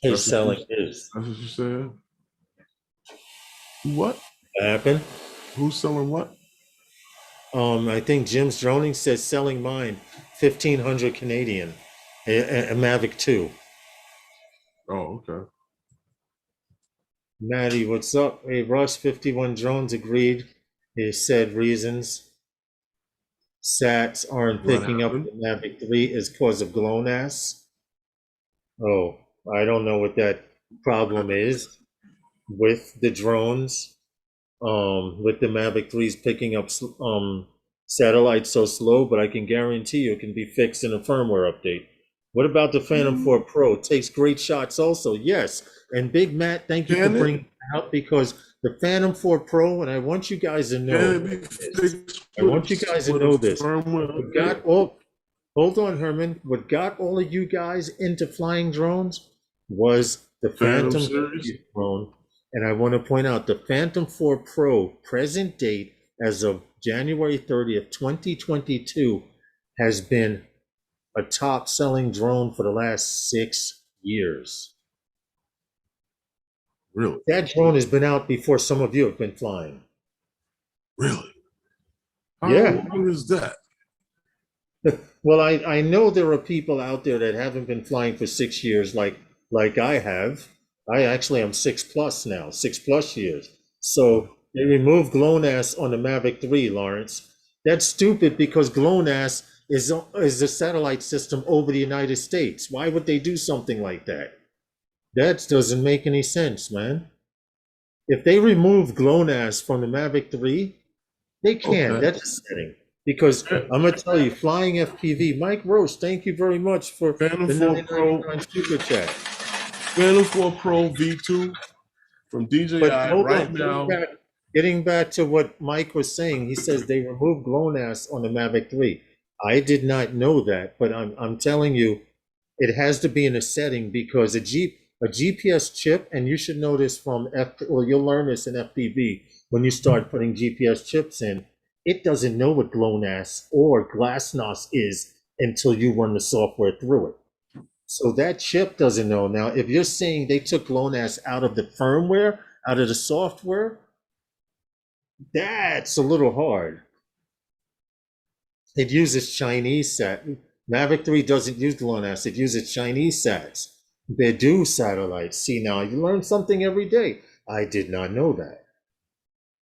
is selling his. That's what you said? What? Happen? Who's selling what? I think Jim's droning says selling mine 1,500 Canadian, a Mavic 2. Oh, okay. Maddie, what's up? Hey, Russ 51 Drones agreed. He said reasons SATs aren't What picking up happened? the Mavic 3 is because of GLONASS. Oh, I don't know what that problem is with the drones. With the Mavic 3s picking up satellites so slow, but I can guarantee you it can be fixed in a firmware update. What about the Phantom 4 Pro? It takes great shots also. Yes. And Big Matt, thank you for Can it? bringing it out, because the Phantom 4 Pro, and I want you guys to Can know it be this. fixed I want you guys to with a know this. firmware What update? got all, hold on, Herman. What got all of you guys into flying drones was the Phantom Phantom series? drone. And I want to point out the Phantom 4 Pro, present date as of January 30th, 2022, has been a top selling drone for the last 6 years. Really? That drone has been out before some of you have been flying. Really? How Yeah. long is that? Well, I know there are people out there that haven't been flying for 6 years like I have. I actually am 6+ now, 6+ years. So they removed GLONASS on the Mavic 3, Lawrence. That's stupid because GLONASS is a satellite system over the United States. Why would they do something like that? That doesn't make any sense, man. If they remove GLONASS from the Mavic 3, they can't. Okay. That's a setting. Because I'm going to tell you, flying FPV, Mike Roche, thank you very much for Phantom the 4 Pro, 999 super chat. Phantom 4 Pro V2 from But DJI hold right on, now. getting back to what Mike was saying, he says they removed GLONASS on the Mavic 3. I did not know that, but I'm telling you, it has to be in a setting because a GPS chip, and you should know this from well, you'll learn this in FPV when you start putting GPS chips in. It doesn't know what GLONASS or GLassNOS is until you run the software through it. So that chip doesn't know. Now, if you're saying they took GLONASS out of the firmware, out of the software, that's a little hard. It uses Chinese sat. Mavic 3 doesn't use GLONASS. It uses Chinese sats. Beidou satellites. See, now you learn something every day. I did not know that.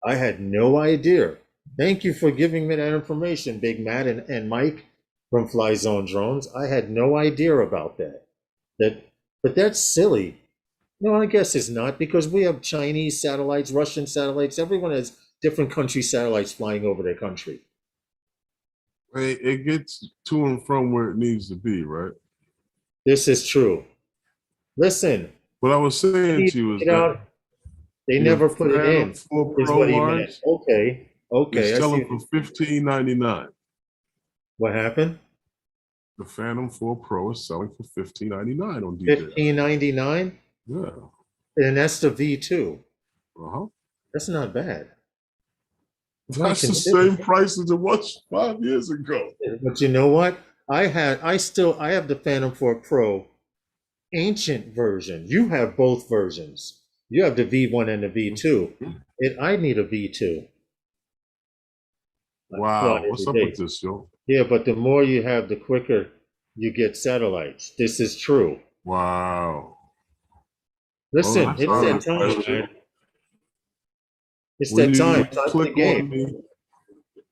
I had no idea. Thank you for giving me that information, Big Matt and Mike from Fly Zone Drones. I had no idea about that. But that's silly. No, I guess it's not because we have Chinese satellites, Russian satellites. Everyone has different country satellites flying over their country. It gets to and from where it needs to be, right? This is true. Listen, What I was saying to you is that they your never put it Phantom in, 4 is Pro what he meant. Lawrence Okay, is I selling see. for $15.99. What happened? The Phantom 4 Pro is selling for $15.99 on DJI. $15.99? Yeah. And that's the V2. Uh-huh. That's not bad. That's the same price as it was 5 years ago. But you know what? I have the Phantom 4 Pro ancient version. You have both versions. You have the V1 and the V2. I need a V2. Wow. What's up with this, yo? Yeah, but the more you have, the quicker you get satellites. This is true. Wow. Listen, it's that time, man. It's that time. Time for the game.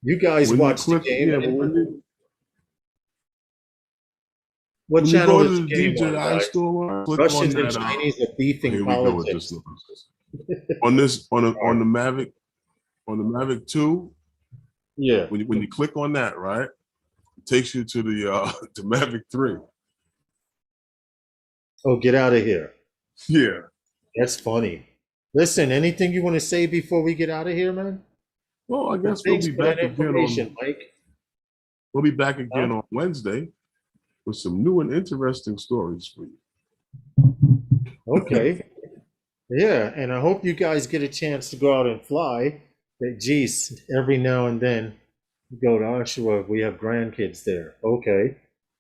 You guys watch the game. Yeah, but what channel is the game game on, DJI guys? store, Russians and Chinese are beefing politics. On the Mavic 2, yeah. When you click on that, right, it takes you to the Mavic 3. Oh, get out of here. Yeah. That's funny. Listen, anything you want to say before we get out of here, man? Well, I guess we'll be back again on Mike. We'll be back again on Wednesday with some new and interesting stories for you. Okay. Yeah, and I hope you guys get a chance to go out and fly. Geez, every now and then you go to Oshawa, we have grandkids there. Okay.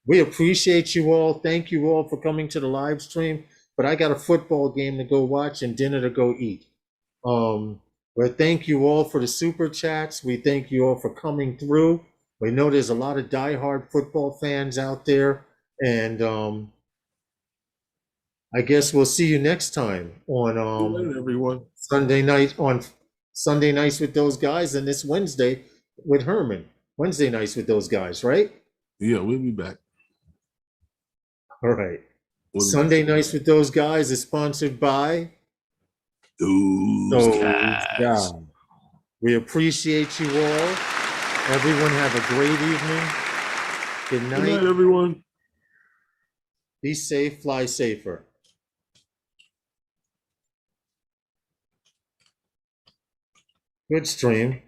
We appreciate you all. Thank you all for coming to the live stream. But I got a football game to go watch and dinner to go eat. But thank you all for the super chats. We thank you all for coming through. We know there's a lot of diehard football fans out there. And I guess we'll see you next time on everyone. Sunday nights with those guys, and this Wednesday with Herman. Wednesday nights with those guys, right? Yeah, we'll be back. All right. Sunday nights with those guys is sponsored by Those Guys. We appreciate you all. Everyone have a great evening. Good night. Good night, everyone. Be safe, fly safer. Good stream.